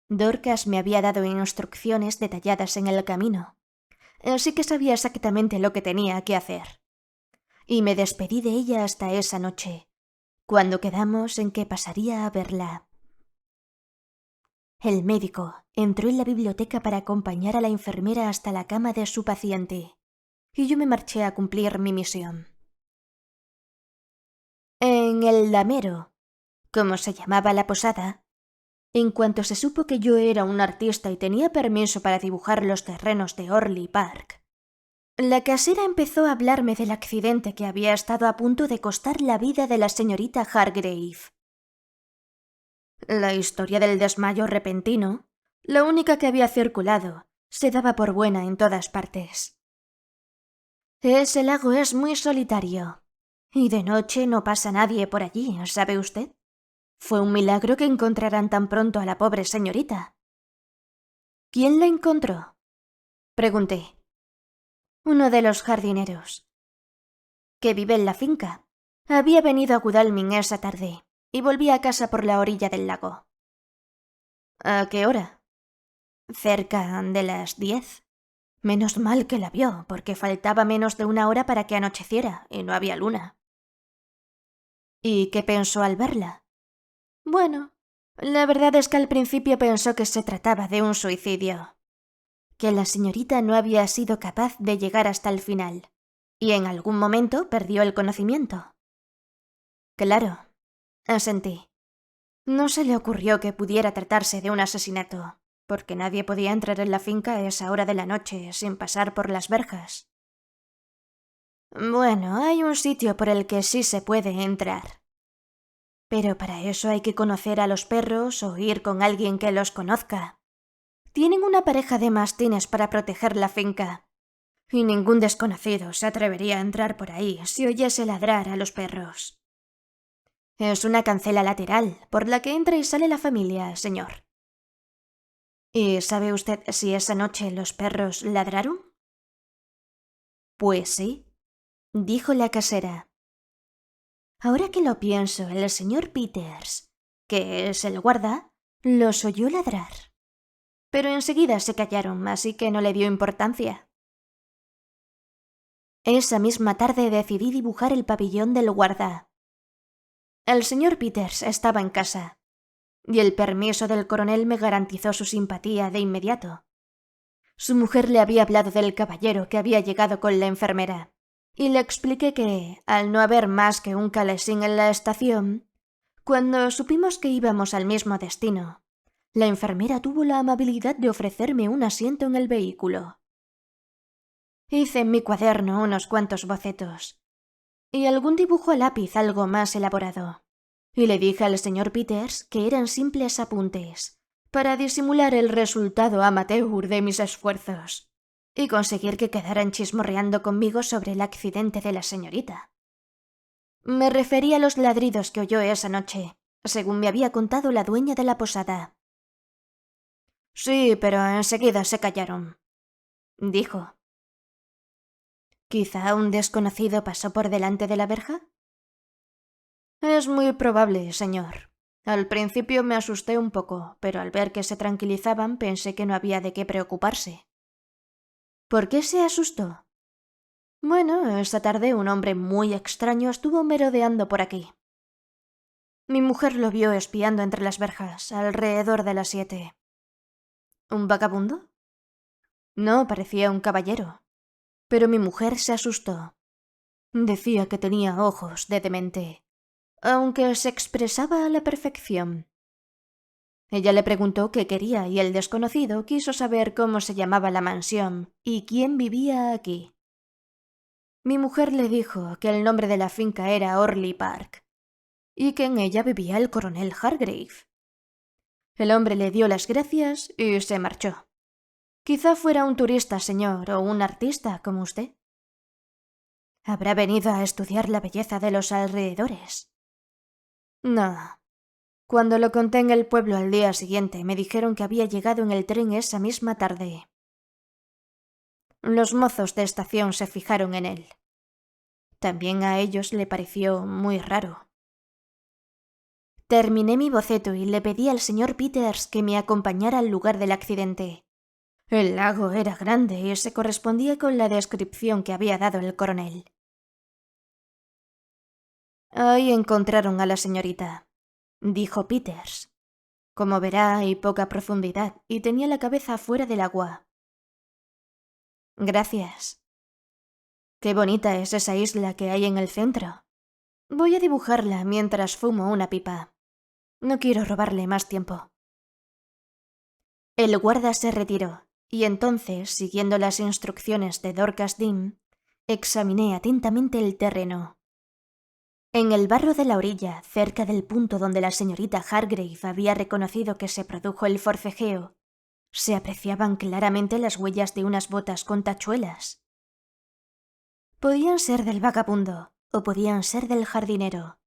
Dorcas me había dado instrucciones detalladas en el camino, así que sabía exactamente lo que tenía que hacer. Y me despedí de ella hasta esa noche, cuando quedamos en que pasaría a verla. El médico entró en la biblioteca para acompañar a la enfermera hasta la cama de su paciente, y yo me marché a cumplir mi misión. En el Lamero, como se llamaba la posada, en cuanto se supo que yo era un artista y tenía permiso para dibujar los terrenos de Orley Park, la casera empezó a hablarme del accidente que había estado a punto de costar la vida de la señorita Hargrave. La historia del desmayo repentino, la única que había circulado, se daba por buena en todas partes. Ese lago es muy solitario, y de noche no pasa nadie por allí, ¿sabe usted? Fue un milagro que encontraran tan pronto a la pobre señorita. ¿Quién la encontró?, pregunté. Uno de los jardineros, que vive en la finca. Había venido a Godalming esa tarde y volvía a casa por la orilla del lago. ¿A qué hora? Cerca de las 10. Menos mal que la vio, porque faltaba menos de una hora para que anocheciera y no había luna. ¿Y qué pensó al verla? Bueno, la verdad es que al principio pensó que se trataba de un suicidio, que la señorita no había sido capaz de llegar hasta el final, y en algún momento perdió el conocimiento. Claro, asentí. No se le ocurrió que pudiera tratarse de un asesinato, porque nadie podía entrar en la finca a esa hora de la noche sin pasar por las verjas. Bueno, hay un sitio por el que sí se puede entrar. Pero para eso hay que conocer a los perros o ir con alguien que los conozca. Tienen una pareja de mastines para proteger la finca, y ningún desconocido se atrevería a entrar por ahí si oyese ladrar a los perros. Es una cancela lateral por la que entra y sale la familia, señor. ¿Y sabe usted si esa noche los perros ladraron? Pues sí, dijo la casera. Ahora que lo pienso, el señor Peters, que es el guarda, los oyó ladrar. Pero enseguida se callaron, así que no le dio importancia. Esa misma tarde decidí dibujar el pabellón del guarda. El señor Peters estaba en casa, y el permiso del coronel me garantizó su simpatía de inmediato. Su mujer le había hablado del caballero que había llegado con la enfermera, y le expliqué que, al no haber más que un calesín en la estación, cuando supimos que íbamos al mismo destino, la enfermera tuvo la amabilidad de ofrecerme un asiento en el vehículo. Hice en mi cuaderno unos cuantos bocetos, y algún dibujo a lápiz algo más elaborado, y le dije al señor Peters que eran simples apuntes, para disimular el resultado amateur de mis esfuerzos, y conseguir que quedaran chismorreando conmigo sobre el accidente de la señorita. Me referí a los ladridos que oyó esa noche, según me había contado la dueña de la posada. Sí, pero enseguida se callaron, dijo. ¿Quizá un desconocido pasó por delante de la verja? Es muy probable, señor. Al principio me asusté un poco, pero al ver que se tranquilizaban pensé que no había de qué preocuparse. ¿Por qué se asustó? Bueno, esta tarde un hombre muy extraño estuvo merodeando por aquí. Mi mujer lo vio espiando entre las verjas, alrededor de las 7. ¿Un vagabundo? No, parecía un caballero. Pero mi mujer se asustó. Decía que tenía ojos de demente, aunque se expresaba a la perfección. Ella le preguntó qué quería y el desconocido quiso saber cómo se llamaba la mansión y quién vivía aquí. Mi mujer le dijo que el nombre de la finca era Orley Park y que en ella vivía el coronel Hargrave. El hombre le dio las gracias y se marchó. Quizá fuera un turista, señor, o un artista como usted. ¿Habrá venido a estudiar la belleza de los alrededores? No. Cuando lo conté en el pueblo al día siguiente, me dijeron que había llegado en el tren esa misma tarde. Los mozos de estación se fijaron en él, También a ellos le pareció muy raro. Terminé mi boceto y le pedí al señor Peters que me acompañara al lugar del accidente. El lago era grande y se correspondía con la descripción que había dado el coronel. Ahí encontraron a la señorita, dijo Peters. Como verá, hay poca profundidad y tenía la cabeza fuera del agua. Gracias. Qué bonita es esa isla que hay en el centro. Voy a dibujarla mientras fumo una pipa. No quiero robarle más tiempo. El guarda se retiró, y entonces, siguiendo las instrucciones de Dorcas Dean, examiné atentamente el terreno. En el barro de la orilla, cerca del punto donde la señorita Hargrave había reconocido que se produjo el forcejeo, se apreciaban claramente las huellas de unas botas con tachuelas. Podían ser del vagabundo o podían ser del jardinero.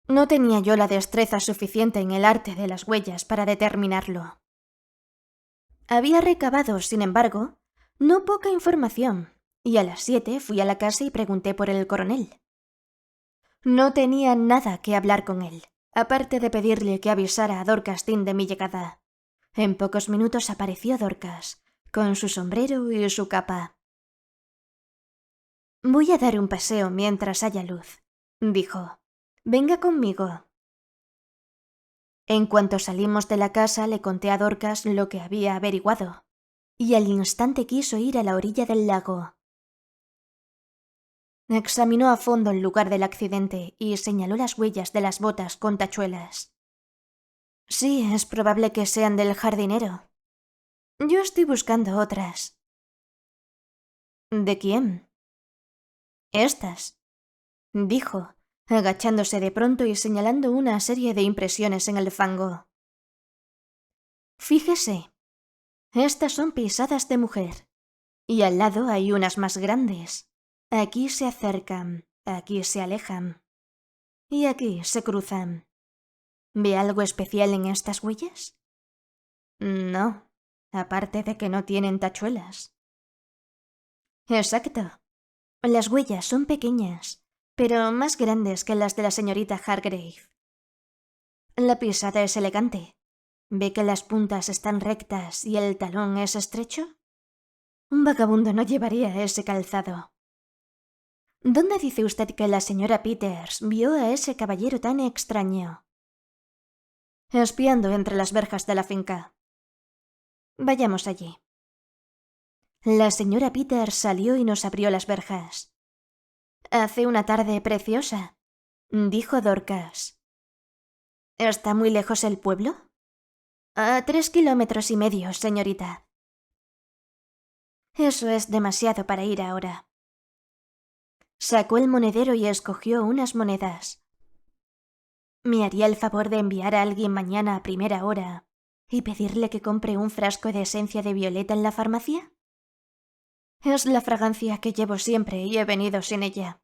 No tenía yo la destreza suficiente en el arte de las huellas para determinarlo. Había recabado, sin embargo, no poca información, y a las 7 fui a la casa y pregunté por el coronel. No tenía nada que hablar con él, aparte de pedirle que avisara a Dorcas Dean de mi llegada. En pocos minutos apareció Dorcas, con su sombrero y su capa. «Voy a dar un paseo mientras haya luz», dijo. «Venga conmigo». En cuanto salimos de la casa le conté a Dorcas lo que había averiguado, y al instante quiso ir a la orilla del lago. Examinó a fondo el lugar del accidente y señaló las huellas de las botas con tachuelas. «Sí, es probable que sean del jardinero. Yo estoy buscando otras». «¿De quién?» «Estas», dijo, agachándose de pronto y señalando una serie de impresiones en el fango. «Fíjese, estas son pisadas de mujer, y al lado hay unas más grandes. Aquí se acercan, aquí se alejan, y aquí se cruzan. ¿Ve algo especial en estas huellas?» «No, aparte de que no tienen tachuelas». «Exacto. Las huellas son pequeñas, pero más grandes que las de la señorita Hargrave. La pisada es elegante. ¿Ve que las puntas están rectas y el talón es estrecho? Un vagabundo no llevaría ese calzado». «¿Dónde dice usted que la señora Peters vio a ese caballero tan extraño?» «Espiando entre las verjas de la finca». «Vayamos allí». La señora Peters salió y nos abrió las verjas. «Hace una tarde preciosa», dijo Dorcas. «¿Está muy lejos el pueblo?» «A 3,5 kilómetros, señorita». «Eso es demasiado para ir ahora». Sacó el monedero y escogió unas monedas. «¿Me haría el favor de enviar a alguien mañana a primera hora y pedirle que compre un frasco de esencia de violeta en la farmacia? Es la fragancia que llevo siempre y he venido sin ella».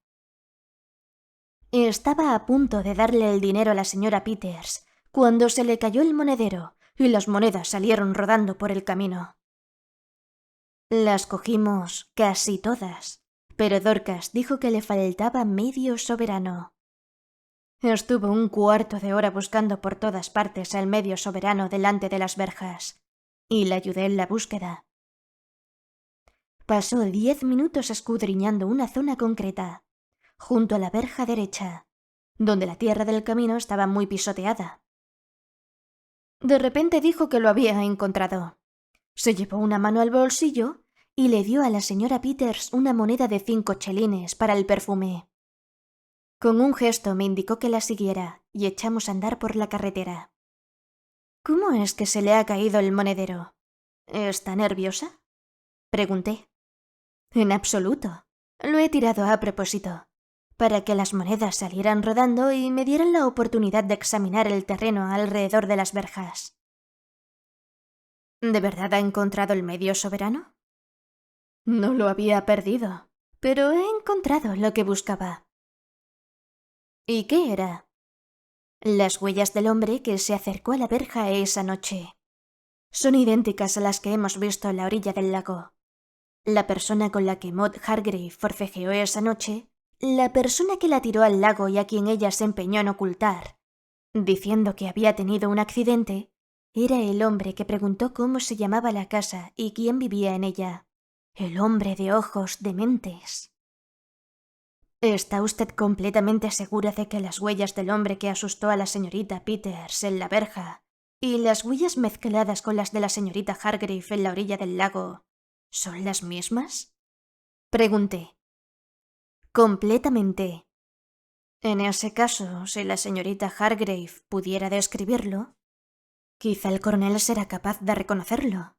Estaba a punto de darle el dinero a la señora Peters cuando se le cayó el monedero y las monedas salieron rodando por el camino. Las cogimos casi todas, pero Dorcas dijo que le faltaba medio soberano. Estuvo 1/4 de hora buscando por todas partes el medio soberano delante de las verjas, y le ayudé en la búsqueda. Pasó 10 minutos escudriñando una zona concreta, junto a la verja derecha, donde la tierra del camino estaba muy pisoteada. De repente dijo que lo había encontrado. Se llevó una mano al bolsillo y le dio a la señora Peters una moneda de 5 chelines para el perfume. Con un gesto me indicó que la siguiera y echamos a andar por la carretera. «¿Cómo es que se le ha caído el monedero? ¿Está nerviosa?», pregunté. «En absoluto. Lo he tirado a propósito, para que las monedas salieran rodando y me dieran la oportunidad de examinar el terreno alrededor de las verjas». «¿De verdad ha encontrado el medio soberano?» «No lo había perdido, pero he encontrado lo que buscaba». «¿Y qué era?» «Las huellas del hombre que se acercó a la verja esa noche. Son idénticas a las que hemos visto en la orilla del lago. La persona con la que Maud Hargrave forcejeó esa noche La persona que la tiró al lago y a quien ella se empeñó en ocultar, diciendo que había tenido un accidente, era el hombre que preguntó cómo se llamaba la casa y quién vivía en ella. El hombre de ojos dementes. ¿Está usted completamente segura de que las huellas del hombre que asustó a la señorita Peters en la verja y las huellas mezcladas con las de la señorita Hargrave en la orilla del lago son las mismas? Pregunté. Completamente. En ese caso, si la señorita Hargrave pudiera describirlo, quizá el coronel será capaz de reconocerlo.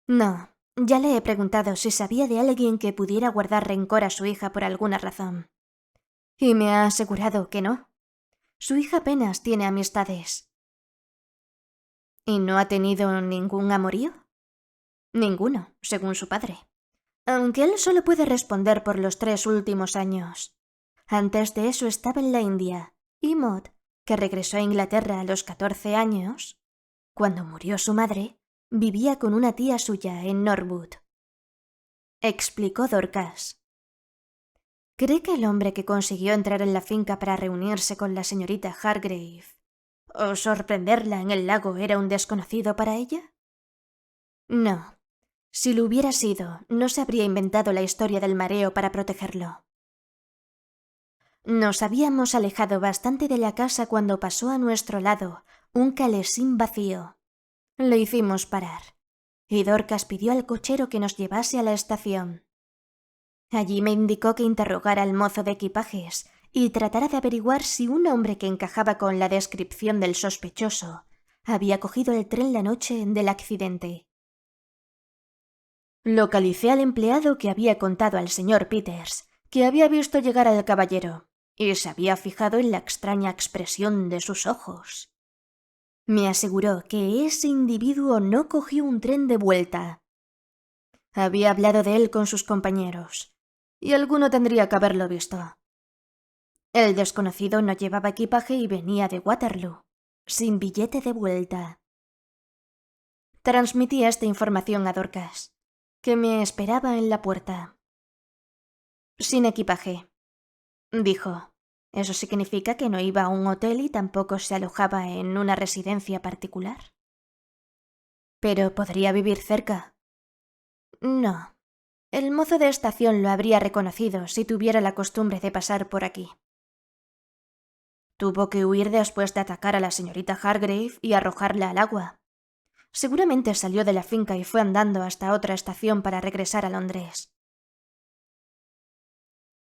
No, ya le he preguntado si sabía de alguien que pudiera guardar rencor a su hija por alguna razón. Y me ha asegurado que no. Su hija apenas tiene amistades. ¿Y no ha tenido ningún amorío? Ninguno, según su padre. Aunque él solo puede responder por los 3 últimos años. Antes de eso estaba en la India, y Maud, que regresó a Inglaterra a los 14 años, cuando murió su madre, vivía con una tía suya en Norwood. Explicó Dorcas. ¿Cree que el hombre que consiguió entrar en la finca para reunirse con la señorita Hargrave o sorprenderla en el lago era un desconocido para ella? No. Si lo hubiera sido, no se habría inventado la historia del mareo para protegerlo. Nos habíamos alejado bastante de la casa cuando pasó a nuestro lado un calesín vacío. Le hicimos parar, y Dorcas pidió al cochero que nos llevase a la estación. Allí me indicó que interrogara al mozo de equipajes y tratara de averiguar si un hombre que encajaba con la descripción del sospechoso había cogido el tren la noche del accidente. Localicé al empleado que había contado al señor Peters que había visto llegar al caballero y se había fijado en la extraña expresión de sus ojos. Me aseguró que ese individuo no cogió un tren de vuelta. Había hablado de él con sus compañeros, y alguno tendría que haberlo visto. El desconocido no llevaba equipaje y venía de Waterloo, sin billete de vuelta. Transmití esta información a Dorcas, que me esperaba en la puerta. Sin equipaje, dijo. ¿Eso significa que no iba a un hotel y tampoco se alojaba en una residencia particular? ¿Pero podría vivir cerca? No. El mozo de estación lo habría reconocido si tuviera la costumbre de pasar por aquí. Tuvo que huir después de atacar a la señorita Hargrave y arrojarla al agua. Seguramente salió de la finca y fue andando hasta otra estación para regresar a Londres.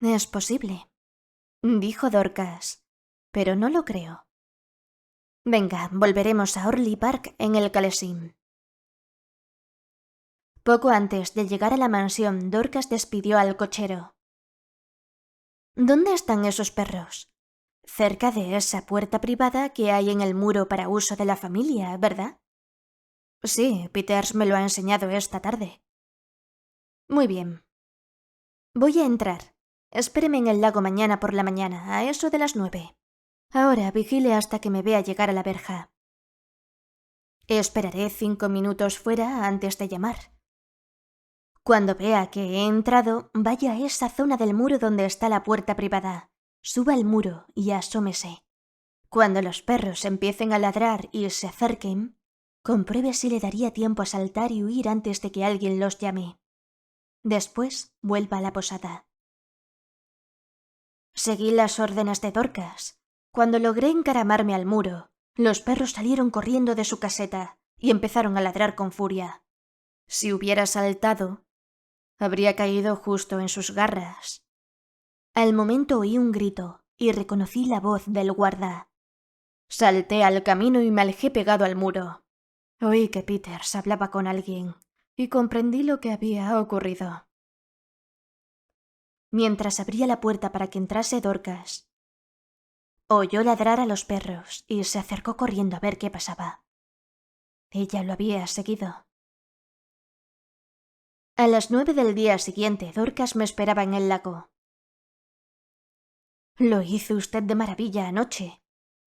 Es posible, dijo Dorcas, pero no lo creo. Venga, volveremos a Orley Park en el calesín. Poco antes de llegar a la mansión, Dorcas despidió al cochero. ¿Dónde están esos perros? Cerca de esa puerta privada que hay en el muro para uso de la familia, ¿verdad? Sí, Peters me lo ha enseñado esta tarde. Muy bien. Voy a entrar. Espéreme en el lago mañana por la mañana, a eso de las 9. Ahora vigile hasta que me vea llegar a la verja. Esperaré 5 minutos fuera antes de llamar. Cuando vea que he entrado, vaya a esa zona del muro donde está la puerta privada. Suba el muro y asómese. Cuando los perros empiecen a ladrar y se acerquen, compruebe si le daría tiempo a saltar y huir antes de que alguien los llame. Después, vuelva a la posada. Seguí las órdenes de Dorcas. Cuando logré encaramarme al muro, los perros salieron corriendo de su caseta y empezaron a ladrar con furia. Si hubiera saltado, habría caído justo en sus garras. Al momento oí un grito y reconocí la voz del guarda. Salté al camino y me alejé pegado al muro. Oí que Peters hablaba con alguien y comprendí lo que había ocurrido. Mientras abría la puerta para que entrase Dorcas, oyó ladrar a los perros y se acercó corriendo a ver qué pasaba. Ella lo había seguido. A las 9 del día siguiente, Dorcas me esperaba en el lago. Lo hizo usted de maravilla anoche,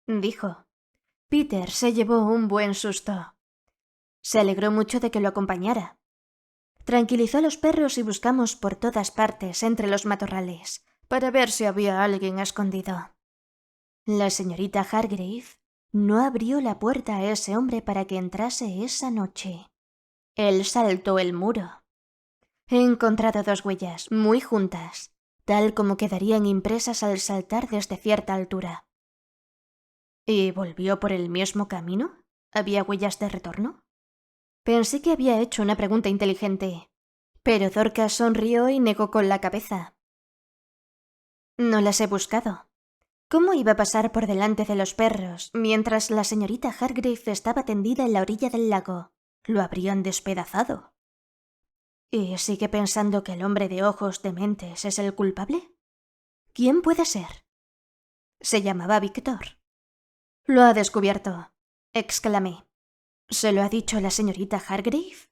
dijo. Peter se llevó un buen susto. Se alegró mucho de que lo acompañara. Tranquilizó a los perros y buscamos por todas partes entre los matorrales para ver si había alguien escondido. La señorita Hargrave no abrió la puerta a ese hombre para que entrase esa noche. Él saltó el muro. He encontrado 2 huellas, muy juntas, tal como quedarían impresas al saltar desde cierta altura. ¿Y volvió por el mismo camino? ¿Había huellas de retorno? Pensé que había hecho una pregunta inteligente, pero Dorcas sonrió y negó con la cabeza. No las he buscado. ¿Cómo iba a pasar por delante de los perros mientras la señorita Hargrave estaba tendida en la orilla del lago? Lo habrían despedazado. ¿Y sigue pensando que el hombre de ojos dementes es el culpable? ¿Quién puede ser? Se llamaba Víctor. Lo ha descubierto, exclamé. ¿Se lo ha dicho la señorita Hargrave?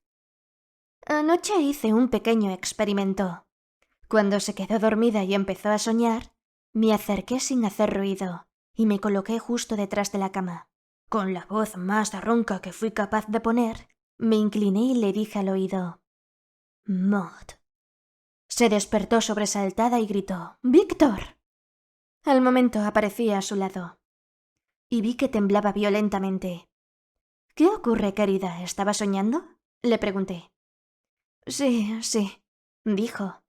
Anoche hice un pequeño experimento. Cuando se quedó dormida y empezó a soñar, me acerqué sin hacer ruido y me coloqué justo detrás de la cama. Con la voz más ronca que fui capaz de poner, me incliné y le dije al oído: Maud. Se despertó sobresaltada y gritó: ¡Víctor! Al momento aparecí a su lado y vi que temblaba violentamente. ¿Qué ocurre, querida? ¿Estaba soñando? Le pregunté. Sí, dijo.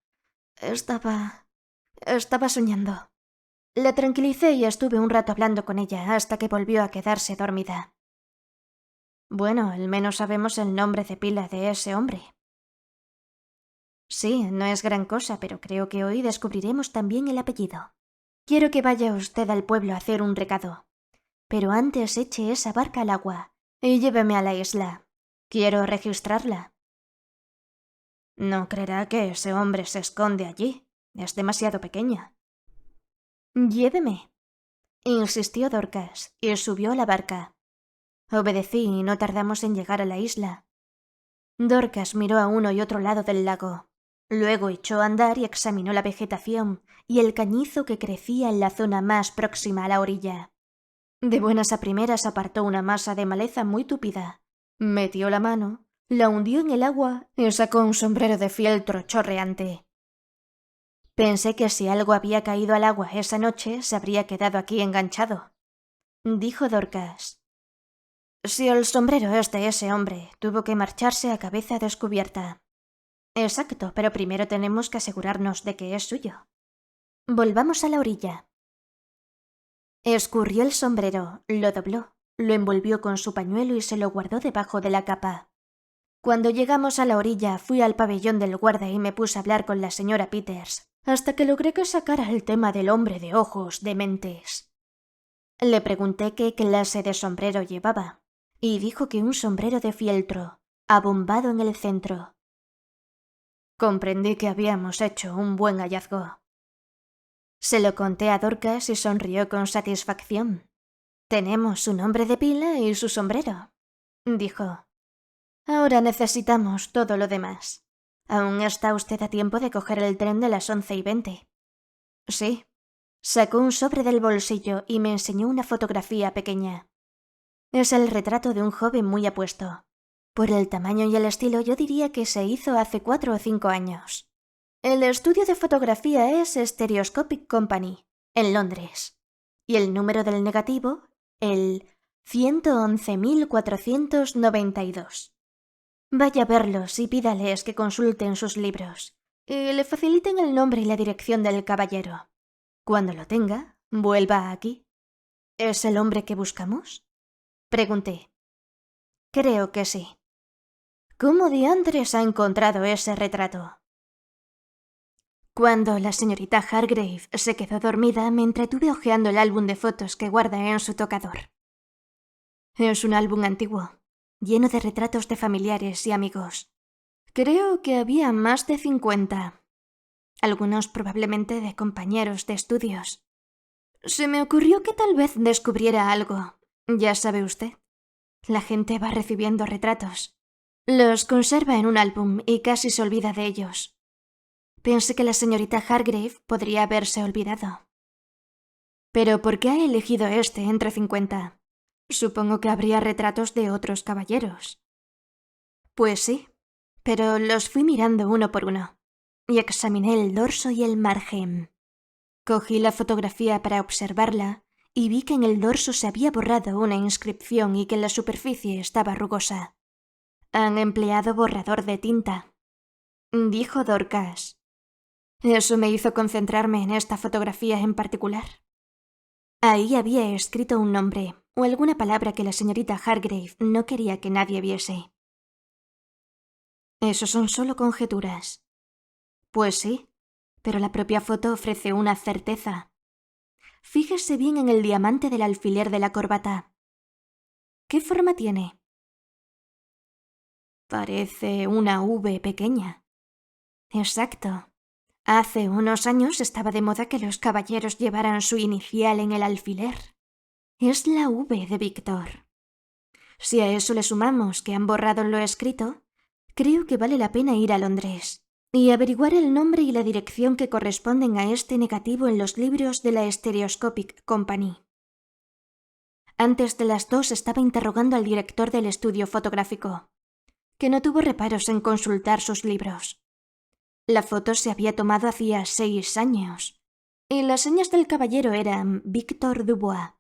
Estaba soñando. La tranquilicé y estuve un rato hablando con ella hasta que volvió a quedarse dormida. Bueno, al menos sabemos el nombre de pila de ese hombre. Sí, no es gran cosa, pero creo que hoy descubriremos también el apellido. Quiero que vaya usted al pueblo a hacer un recado. Pero antes eche esa barca al agua y lléveme a la isla. Quiero registrarla. No creerá que ese hombre se esconde allí. Es demasiado pequeña. Lléveme, insistió Dorcas, y subió a la barca. Obedecí y no tardamos en llegar a la isla. Dorcas miró a uno y otro lado del lago. Luego echó a andar y examinó la vegetación y el cañizo que crecía en la zona más próxima a la orilla. De buenas a primeras apartó una masa de maleza muy tupida. Metió la mano, la hundió en el agua y sacó un sombrero de fieltro chorreante. Pensé que si algo había caído al agua esa noche se habría quedado aquí enganchado, dijo Dorcas. Si el sombrero es de ese hombre, tuvo que marcharse a cabeza descubierta. Exacto, pero primero tenemos que asegurarnos de que es suyo. Volvamos a la orilla. Escurrió el sombrero, lo dobló, lo envolvió con su pañuelo y se lo guardó debajo de la capa. Cuando llegamos a la orilla, fui al pabellón del guarda y me puse a hablar con la señora Peters, hasta que logré que sacara el tema del hombre de ojos dementes. Le pregunté qué clase de sombrero llevaba, y dijo que un sombrero de fieltro, abombado en el centro. Comprendí que habíamos hecho un buen hallazgo. Se lo conté a Dorcas y sonrió con satisfacción. Tenemos su nombre de pila y su sombrero, dijo. Ahora necesitamos todo lo demás. ¿Aún está usted a tiempo de coger el tren de las 11:20? Sí. Sacó un sobre del bolsillo y me enseñó una fotografía pequeña. Es el retrato de un joven muy apuesto. Por el tamaño y el estilo yo diría que se hizo hace 4 o 5 años. El estudio de fotografía es Stereoscopic Company, en Londres. Y el número del negativo, el 111.492. Vaya a verlos y pídales que consulten sus libros y le faciliten el nombre y la dirección del caballero. Cuando lo tenga, vuelva aquí. ¿Es el hombre que buscamos? Pregunté. Creo que sí. ¿Cómo diantres ha encontrado ese retrato? Cuando la señorita Hargrave se quedó dormida, me entretuve hojeando el álbum de fotos que guarda en su tocador. Es un álbum antiguo, lleno de retratos de familiares y amigos. Creo que había más de 50. Algunos probablemente de compañeros de estudios. Se me ocurrió que tal vez descubriera algo. Ya sabe usted. La gente va recibiendo retratos. Los conserva en un álbum y casi se olvida de ellos. Pensé que la señorita Hargrave podría haberse olvidado. ¿Pero por qué ha elegido este entre 50? Supongo que habría retratos de otros caballeros. Pues sí, pero los fui mirando uno por uno y examiné el dorso y el margen. Cogí la fotografía para observarla y vi que en el dorso se había borrado una inscripción y que en la superficie estaba rugosa. Han empleado borrador de tinta, dijo Dorcas. Eso me hizo concentrarme en esta fotografía en particular. Ahí había escrito un nombre o alguna palabra que la señorita Hargrave no quería que nadie viese. Eso son solo conjeturas. Pues sí, pero la propia foto ofrece una certeza. Fíjese bien en el diamante del alfiler de la corbata. ¿Qué forma tiene? Parece una V pequeña. Exacto. Hace unos años estaba de moda que los caballeros llevaran su inicial en el alfiler. Es la V de Víctor. Si a eso le sumamos que han borrado lo escrito, creo que vale la pena ir a Londres y averiguar el nombre y la dirección que corresponden a este negativo en los libros de la Stereoscopic Company. Antes de las 2 estaba interrogando al director del estudio fotográfico, que no tuvo reparos en consultar sus libros. La foto se había tomado hacía 6 años, y las señas del caballero eran Victor Dubois,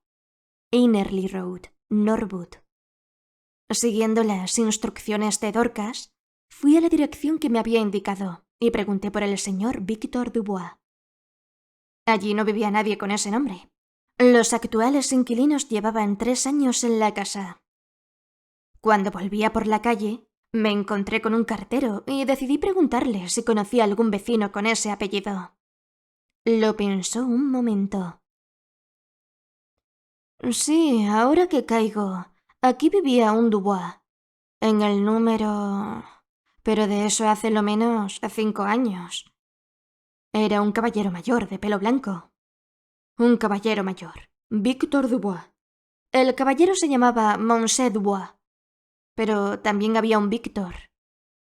Ainerly Road, Norwood. Siguiendo las instrucciones de Dorcas, fui a la dirección que me había indicado y pregunté por el señor Victor Dubois. Allí no vivía nadie con ese nombre. Los actuales inquilinos llevaban 3 años en la casa. Cuando volvía por la calle, me encontré con un cartero y decidí preguntarle si conocía algún vecino con ese apellido. Lo pensó un momento. Sí, ahora que caigo, aquí vivía un Dubois, en el número... pero de eso hace lo menos 5 años. Era un caballero mayor de pelo blanco. Un caballero mayor, Victor Dubois. El caballero se llamaba Monsieur Dubois, pero también había un Víctor.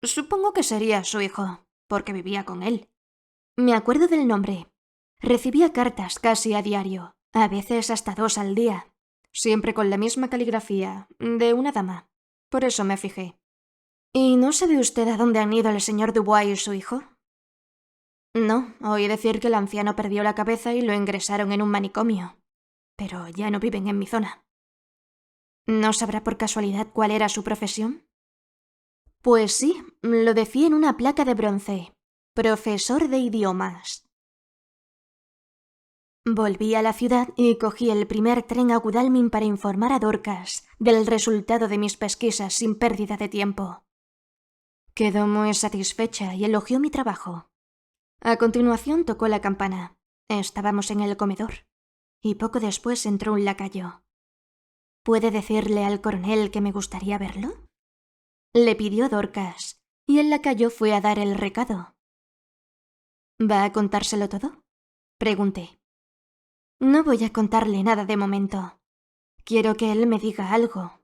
Supongo que sería su hijo, porque vivía con él. Me acuerdo del nombre. Recibía cartas casi a diario, a veces hasta 2 al día, siempre con la misma caligrafía, de una dama. Por eso me fijé. ¿Y no sabe usted a dónde han ido el señor Dubois y su hijo? No, oí decir que el anciano perdió la cabeza y lo ingresaron en un manicomio, pero ya no viven en mi zona. ¿No sabrá por casualidad cuál era su profesión? Pues sí, lo decía en una placa de bronce. Profesor de idiomas. Volví a la ciudad y cogí el primer tren a Godalming para informar a Dorcas del resultado de mis pesquisas sin pérdida de tiempo. Quedó muy satisfecha y elogió mi trabajo. A continuación tocó la campana. Estábamos en el comedor. Y poco después entró un lacayo. ¿Puede decirle al coronel que me gustaría verlo? Le pidió Dorcas, y el lacayo fue a dar el recado. ¿Va a contárselo todo? Pregunté. No voy a contarle nada de momento. Quiero que él me diga algo.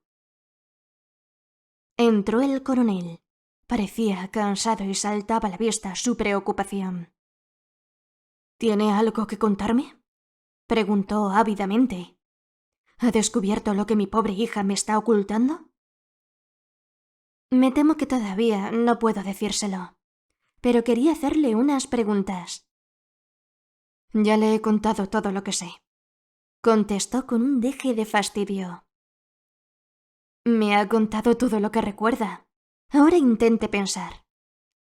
Entró el coronel. Parecía cansado y saltaba a la vista su preocupación. ¿Tiene algo que contarme? Preguntó ávidamente. ¿Ha descubierto lo que mi pobre hija me está ocultando? Me temo que todavía no puedo decírselo, pero quería hacerle unas preguntas. Ya le he contado todo lo que sé, contestó con un deje de fastidio. Me ha contado todo lo que recuerda. Ahora intente pensar.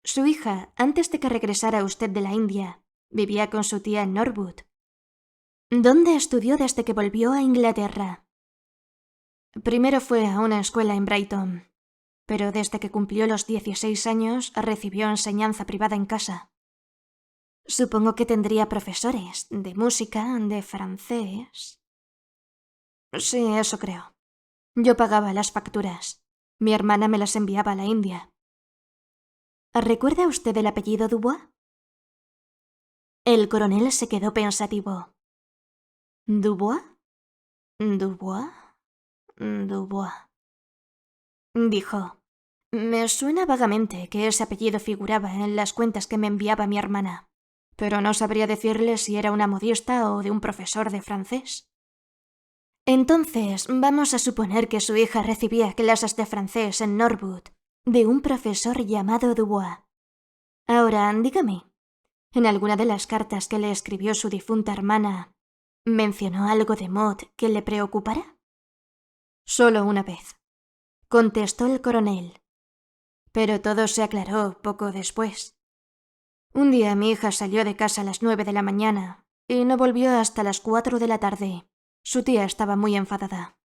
Su hija, antes de que regresara usted de la India, vivía con su tía en Norwood. ¿Dónde estudió desde que volvió a Inglaterra? Primero fue a una escuela en Brighton, pero desde que cumplió los 16 años recibió enseñanza privada en casa. Supongo que tendría profesores de música, de francés. Sí, eso creo. Yo pagaba las facturas. Mi hermana me las enviaba a la India. ¿Recuerda usted el apellido Dubois? El coronel se quedó pensativo. ¿Dubois? ¿Dubois? ¿Dubois? Dijo. Me suena vagamente que ese apellido figuraba en las cuentas que me enviaba mi hermana, pero no sabría decirle si era una modista o de un profesor de francés. Entonces, vamos a suponer que su hija recibía clases de francés en Norwood de un profesor llamado Dubois. Ahora, dígame, ¿en alguna de las cartas que le escribió su difunta hermana mencionó algo de Maud que le preocupara? Solo una vez, contestó el coronel. Pero todo se aclaró poco después. Un día mi hija salió de casa a las 9 de la mañana y no volvió hasta las 4 de la tarde. Su tía estaba muy enfadada.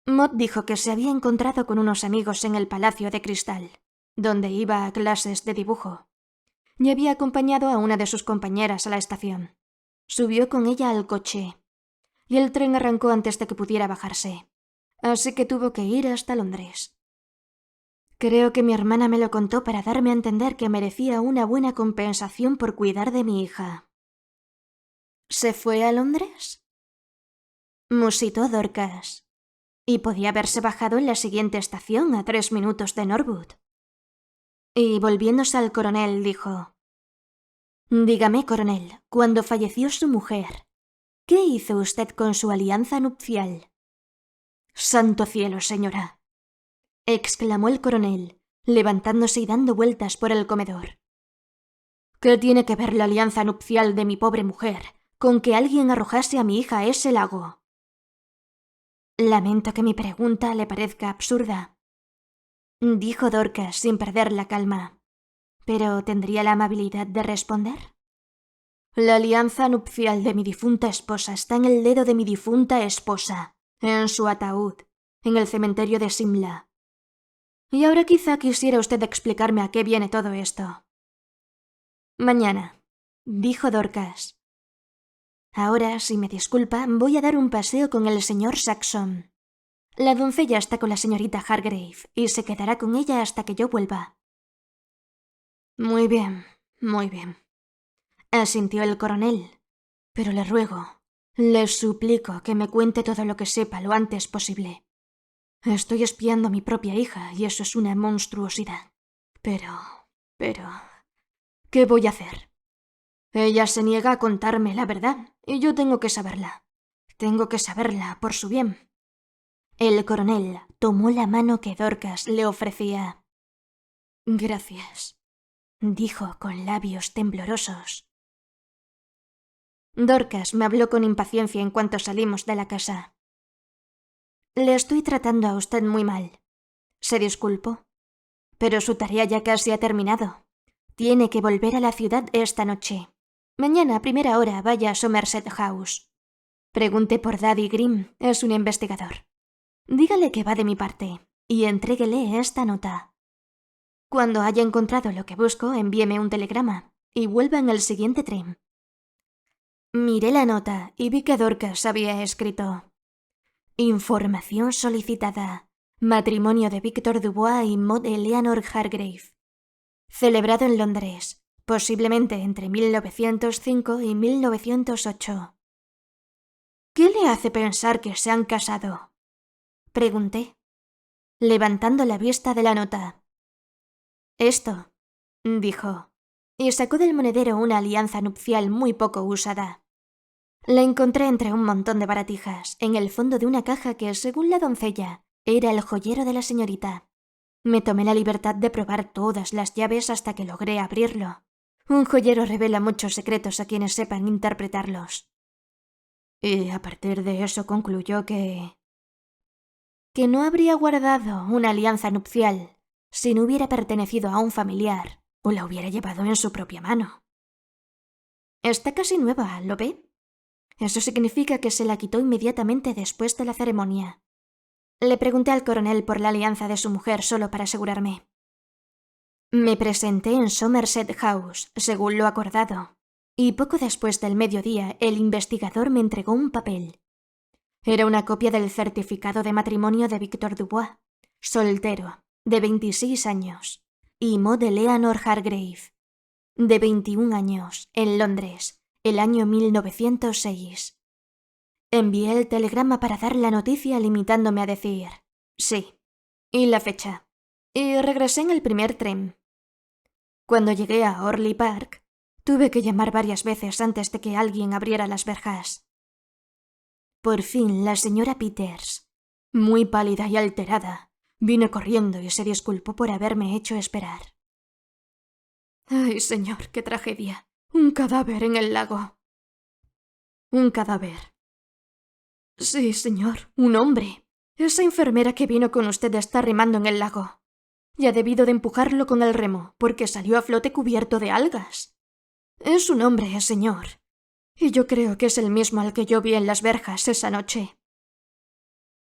Maud dijo que se había encontrado con unos amigos en el Palacio de Cristal, donde iba a clases de dibujo, y había acompañado a una de sus compañeras a la estación. Subió con ella al coche, y el tren arrancó antes de que pudiera bajarse, así que tuvo que ir hasta Londres. Creo que mi hermana me lo contó para darme a entender que merecía una buena compensación por cuidar de mi hija. ¿Se fue a Londres?, musitó Dorcas. Y podía haberse bajado en la siguiente estación, a 3 minutos de Norwood. Y volviéndose al coronel, dijo: «Dígame, coronel, cuando falleció su mujer, ¿qué hizo usted con su alianza nupcial?» «Santo cielo, señora», exclamó el coronel, levantándose y dando vueltas por el comedor. «¿Qué tiene que ver la alianza nupcial de mi pobre mujer con que alguien arrojase a mi hija a ese lago?» «Lamento que mi pregunta le parezca absurda», dijo Dorcas sin perder la calma. «¿Pero tendría la amabilidad de responder?» «La alianza nupcial de mi difunta esposa está en el dedo de mi difunta esposa, en su ataúd, en el cementerio de Simla. Y ahora quizá quisiera usted explicarme a qué viene todo esto». «Mañana», dijo Dorcas. «Ahora, si me disculpa, voy a dar un paseo con el señor Saxon. La doncella está con la señorita Hargrave y se quedará con ella hasta que yo vuelva». Muy bien, asintió el coronel. «Pero le ruego, le suplico que me cuente todo lo que sepa lo antes posible. Estoy espiando a mi propia hija y eso es una monstruosidad. Pero... ¿qué voy a hacer? Ella se niega a contarme la verdad y yo tengo que saberla. Tengo que saberla por su bien». El coronel tomó la mano que Dorcas le ofrecía. «Gracias», dijo con labios temblorosos. Dorcas me habló con impaciencia en cuanto salimos de la casa. «Le estoy tratando a usted muy mal», se disculpó. «Pero su tarea ya casi ha terminado. Tiene que volver a la ciudad esta noche. Mañana a primera hora vaya a Somerset House. Pregunte por Daddy Grimm, es un investigador. Dígale que va de mi parte y entréguele esta nota. Cuando haya encontrado lo que busco, envíeme un telegrama y vuelva en el siguiente tren». Miré la nota y vi que Dorcas había escrito: «Información solicitada. Matrimonio de Victor Dubois y Maud Eleanor Hargrave. Celebrado en Londres, posiblemente entre 1905 y 1908. «¿Qué le hace pensar que se han casado?», pregunté, levantando la vista de la nota. «Esto», dijo, y sacó del monedero una alianza nupcial muy poco usada. La encontré entre un montón de baratijas, en el fondo de una caja que, según la doncella, era el joyero de la señorita. Me tomé la libertad de probar todas las llaves hasta que logré abrirlo. Un joyero revela muchos secretos a quienes sepan interpretarlos. Y a partir de eso concluyó que no habría guardado una alianza nupcial si no hubiera pertenecido a un familiar o la hubiera llevado en su propia mano. Está casi nueva, ¿lo ve? Eso significa que se la quitó inmediatamente después de la ceremonia. Le pregunté al coronel por la alianza de su mujer solo para asegurarme. Me presenté en Somerset House, según lo acordado, y poco después del mediodía el investigador me entregó un papel. Era una copia del certificado de matrimonio de Victor Dubois, soltero, de 26 años, y Maud Eleanor Hargrave, de 21 años, en Londres, el año 1906. Envié el telegrama para dar la noticia limitándome a decir «sí» y la fecha, y regresé en el primer tren. Cuando llegué a Orley Park, tuve que llamar varias veces antes de que alguien abriera las verjas. Por fin la señora Peters, muy pálida y alterada, Vine corriendo y se disculpó por haberme hecho esperar. ¡Ay, señor, qué tragedia! Un cadáver en el lago. ¿Un cadáver? Sí, señor, un hombre. Esa enfermera que vino con usted está remando en el lago. Y ha debido de empujarlo con el remo, porque salió a flote cubierto de algas. Es un hombre, señor. Y yo creo que es el mismo al que yo vi en las verjas esa noche.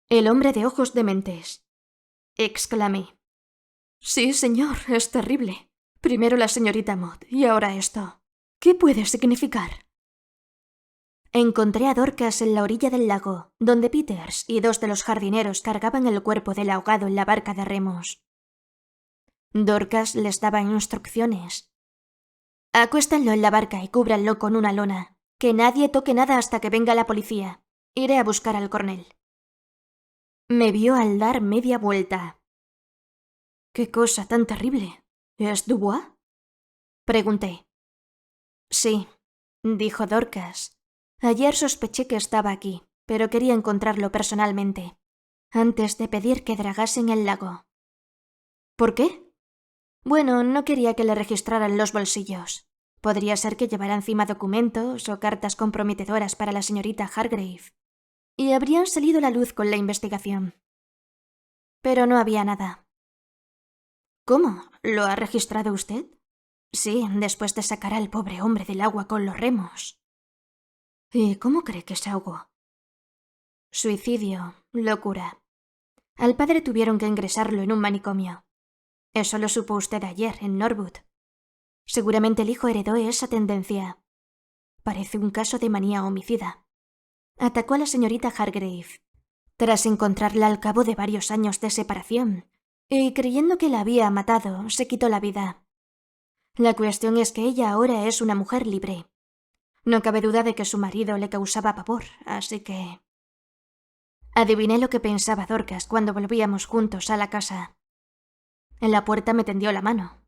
El hombre de ojos dementes, exclamé. Sí, señor, es terrible. Primero la señorita Mott y ahora esto. ¿Qué puede significar? Encontré a Dorcas en la orilla del lago, donde Peters y 2 de los jardineros cargaban el cuerpo del ahogado en la barca de remos. Dorcas les daba instrucciones. Acuéstanlo en la barca y cúbranlo con una lona. Que nadie toque nada hasta que venga la policía. Iré a buscar al coronel. Me vio al dar media vuelta. «¿Qué cosa tan terrible? ¿Es Dubois?» pregunté. «Sí», dijo Dorcas. «Ayer sospeché que estaba aquí, pero quería encontrarlo personalmente, antes de pedir que dragasen el lago». «¿Por qué?» «Bueno, no quería que le registraran los bolsillos. Podría ser que llevara encima documentos o cartas comprometedoras para la señorita Hargrave. Y habrían salido a la luz con la investigación. Pero no había nada». «¿Cómo? ¿Lo ha registrado usted?» «Sí, después de sacar al pobre hombre del agua con los remos». «¿Y cómo cree que se ahogó?» «Suicidio, locura. Al padre tuvieron que ingresarlo en un manicomio. Eso lo supo usted ayer, en Norwood. Seguramente el hijo heredó esa tendencia. Parece un caso de manía homicida. Atacó a la señorita Hargrave, tras encontrarla al cabo de varios años de separación, y creyendo que la había matado, se quitó la vida. La cuestión es que ella ahora es una mujer libre. No cabe duda de que su marido le causaba pavor, así que... Adiviné lo que pensaba Dorcas cuando volvíamos juntos a la casa. En la puerta me tendió la mano.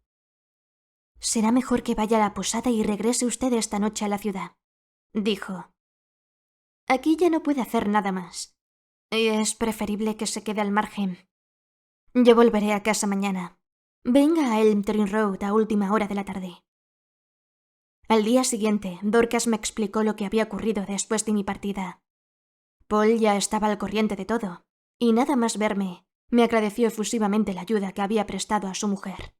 «Será mejor que vaya a la posada y regrese usted esta noche a la ciudad», dijo. «Aquí ya no puede hacer nada más. Y es preferible que se quede al margen. Yo volveré a casa mañana. Venga a Elm Tree Road a última hora de la tarde». Al día siguiente, Dorcas me explicó lo que había ocurrido después de mi partida. Paul ya estaba al corriente de todo, y nada más verme, me agradeció efusivamente la ayuda que había prestado a su mujer.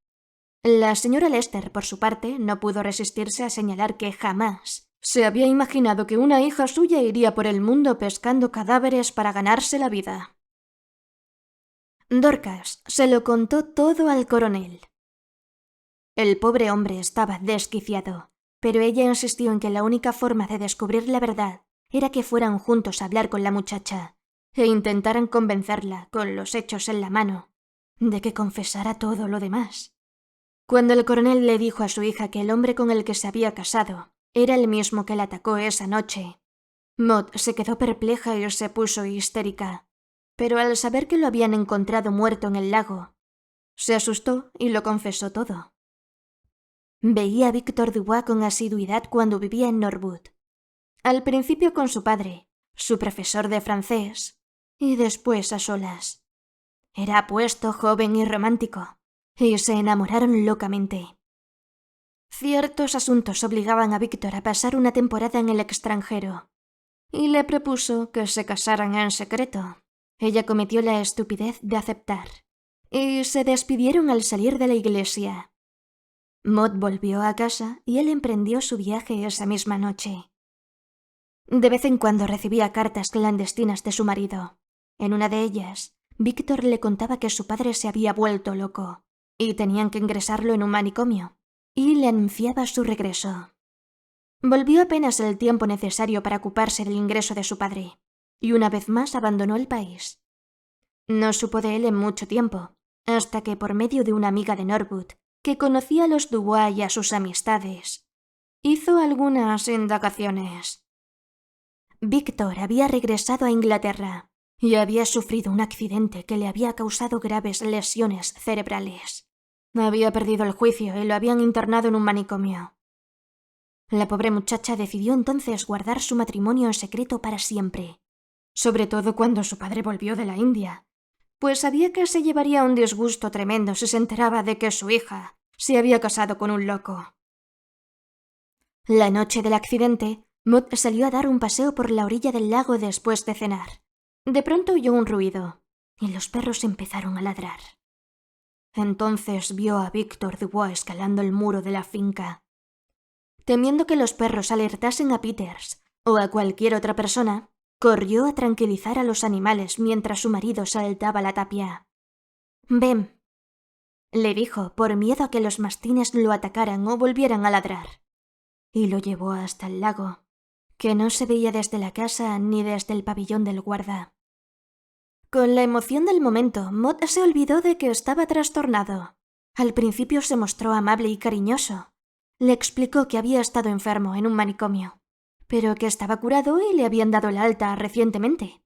La señora Lester, por su parte, no pudo resistirse a señalar que jamás se había imaginado que una hija suya iría por el mundo pescando cadáveres para ganarse la vida. Dorcas se lo contó todo al coronel. El pobre hombre estaba desquiciado, pero ella insistió en que la única forma de descubrir la verdad era que fueran juntos a hablar con la muchacha e intentaran convencerla, con los hechos en la mano, de que confesara todo lo demás. Cuando el coronel le dijo a su hija que el hombre con el que se había casado era el mismo que la atacó esa noche, Maud se quedó perpleja y se puso histérica, pero al saber que lo habían encontrado muerto en el lago, se asustó y lo confesó todo. Veía a Víctor Dubois con asiduidad cuando vivía en Norwood. Al principio con su padre, su profesor de francés, y después a solas. Era apuesto, joven y romántico, y se enamoraron locamente. Ciertos asuntos obligaban a Víctor a pasar una temporada en el extranjero, y le propuso que se casaran en secreto. Ella cometió la estupidez de aceptar, y se despidieron al salir de la iglesia. Maud volvió a casa y él emprendió su viaje esa misma noche. De vez en cuando recibía cartas clandestinas de su marido. En una de ellas, Víctor le contaba que su padre se había vuelto loco y tenían que ingresarlo en un manicomio, y le anunciaba su regreso. Volvió apenas el tiempo necesario para ocuparse del ingreso de su padre, y una vez más abandonó el país. No supo de él en mucho tiempo, hasta que por medio de una amiga de Norwood, que conocía a los Dubois y a sus amistades, hizo algunas indagaciones. Víctor había regresado a Inglaterra y había sufrido un accidente que le había causado graves lesiones cerebrales. Había perdido el juicio y lo habían internado en un manicomio. La pobre muchacha decidió entonces guardar su matrimonio en secreto para siempre, sobre todo cuando su padre volvió de la India, pues sabía que se llevaría un disgusto tremendo si se enteraba de que su hija se había casado con un loco. La noche del accidente, Maud salió a dar un paseo por la orilla del lago después de cenar. De pronto oyó un ruido, y los perros empezaron a ladrar. Entonces vio a Victor Dubois escalando el muro de la finca. Temiendo que los perros alertasen a Peters o a cualquier otra persona, corrió a tranquilizar a los animales mientras su marido saltaba la tapia. «Ven», le dijo, por miedo a que los mastines lo atacaran o volvieran a ladrar. Y lo llevó hasta el lago, que no se veía desde la casa ni desde el pabellón del guarda. Con la emoción del momento, Maud se olvidó de que estaba trastornado. Al principio se mostró amable y cariñoso. Le explicó que había estado enfermo en un manicomio, pero que estaba curado y le habían dado el alta recientemente.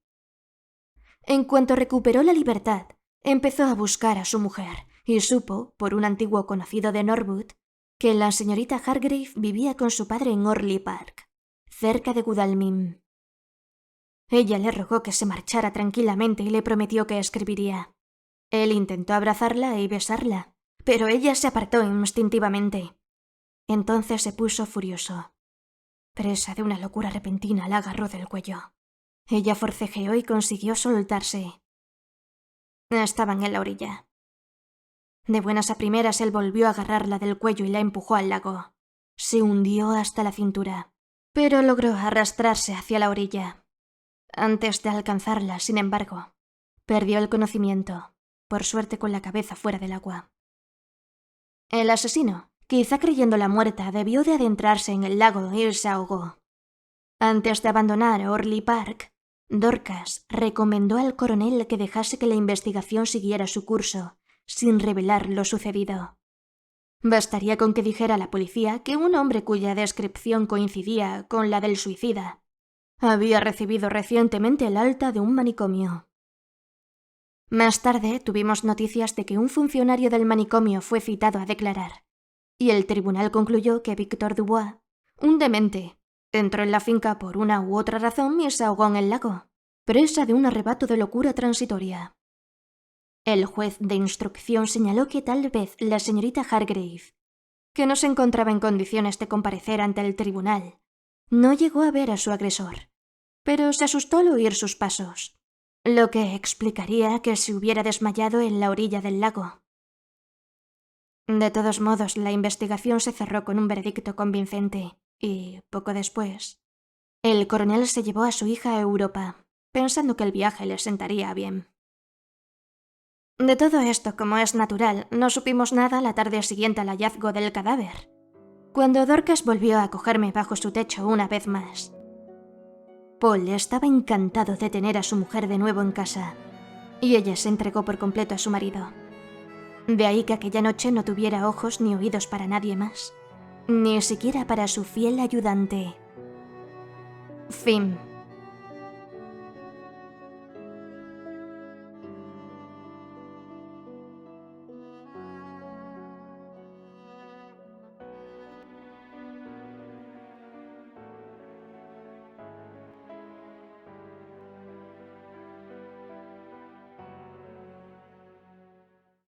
En cuanto recuperó la libertad, empezó a buscar a su mujer y supo, por un antiguo conocido de Norwood, que la señorita Hargrave vivía con su padre en Orley Park, cerca de Godalming. Ella le rogó que se marchara tranquilamente y le prometió que escribiría. Él intentó abrazarla y besarla, pero ella se apartó instintivamente. Entonces se puso furioso. Presa de una locura repentina, la agarró del cuello. Ella forcejeó y consiguió soltarse. Estaban en la orilla. De buenas a primeras él volvió a agarrarla del cuello y la empujó al lago. Se hundió hasta la cintura, pero logró arrastrarse hacia la orilla. Antes de alcanzarla, sin embargo, perdió el conocimiento, por suerte con la cabeza fuera del agua. El asesino, quizá creyéndola muerta, debió de adentrarse en el lago y se ahogó. Antes de abandonar Orley Park, Dorcas recomendó al coronel que dejase que la investigación siguiera su curso, sin revelar lo sucedido. Bastaría con que dijera a la policía que un hombre cuya descripción coincidía con la del suicida había recibido recientemente el alta de un manicomio. Más tarde tuvimos noticias de que un funcionario del manicomio fue citado a declarar, y el tribunal concluyó que Victor Dubois, un demente, entró en la finca por una u otra razón y se ahogó en el lago, presa de un arrebato de locura transitoria. El juez de instrucción señaló que tal vez la señorita Hargrave, que no se encontraba en condiciones de comparecer ante el tribunal, no llegó a ver a su agresor, pero se asustó al oír sus pasos, lo que explicaría que se hubiera desmayado en la orilla del lago. De todos modos, la investigación se cerró con un veredicto convincente y, poco después, el coronel se llevó a su hija a Europa, pensando que el viaje le sentaría bien. De todo esto, como es natural, no supimos nada la tarde siguiente al hallazgo del cadáver, cuando Dorcas volvió a acogerme bajo su techo una vez más. Paul estaba encantado de tener a su mujer de nuevo en casa, y ella se entregó por completo a su marido. De ahí que aquella noche no tuviera ojos ni oídos para nadie más, ni siquiera para su fiel ayudante. Fin.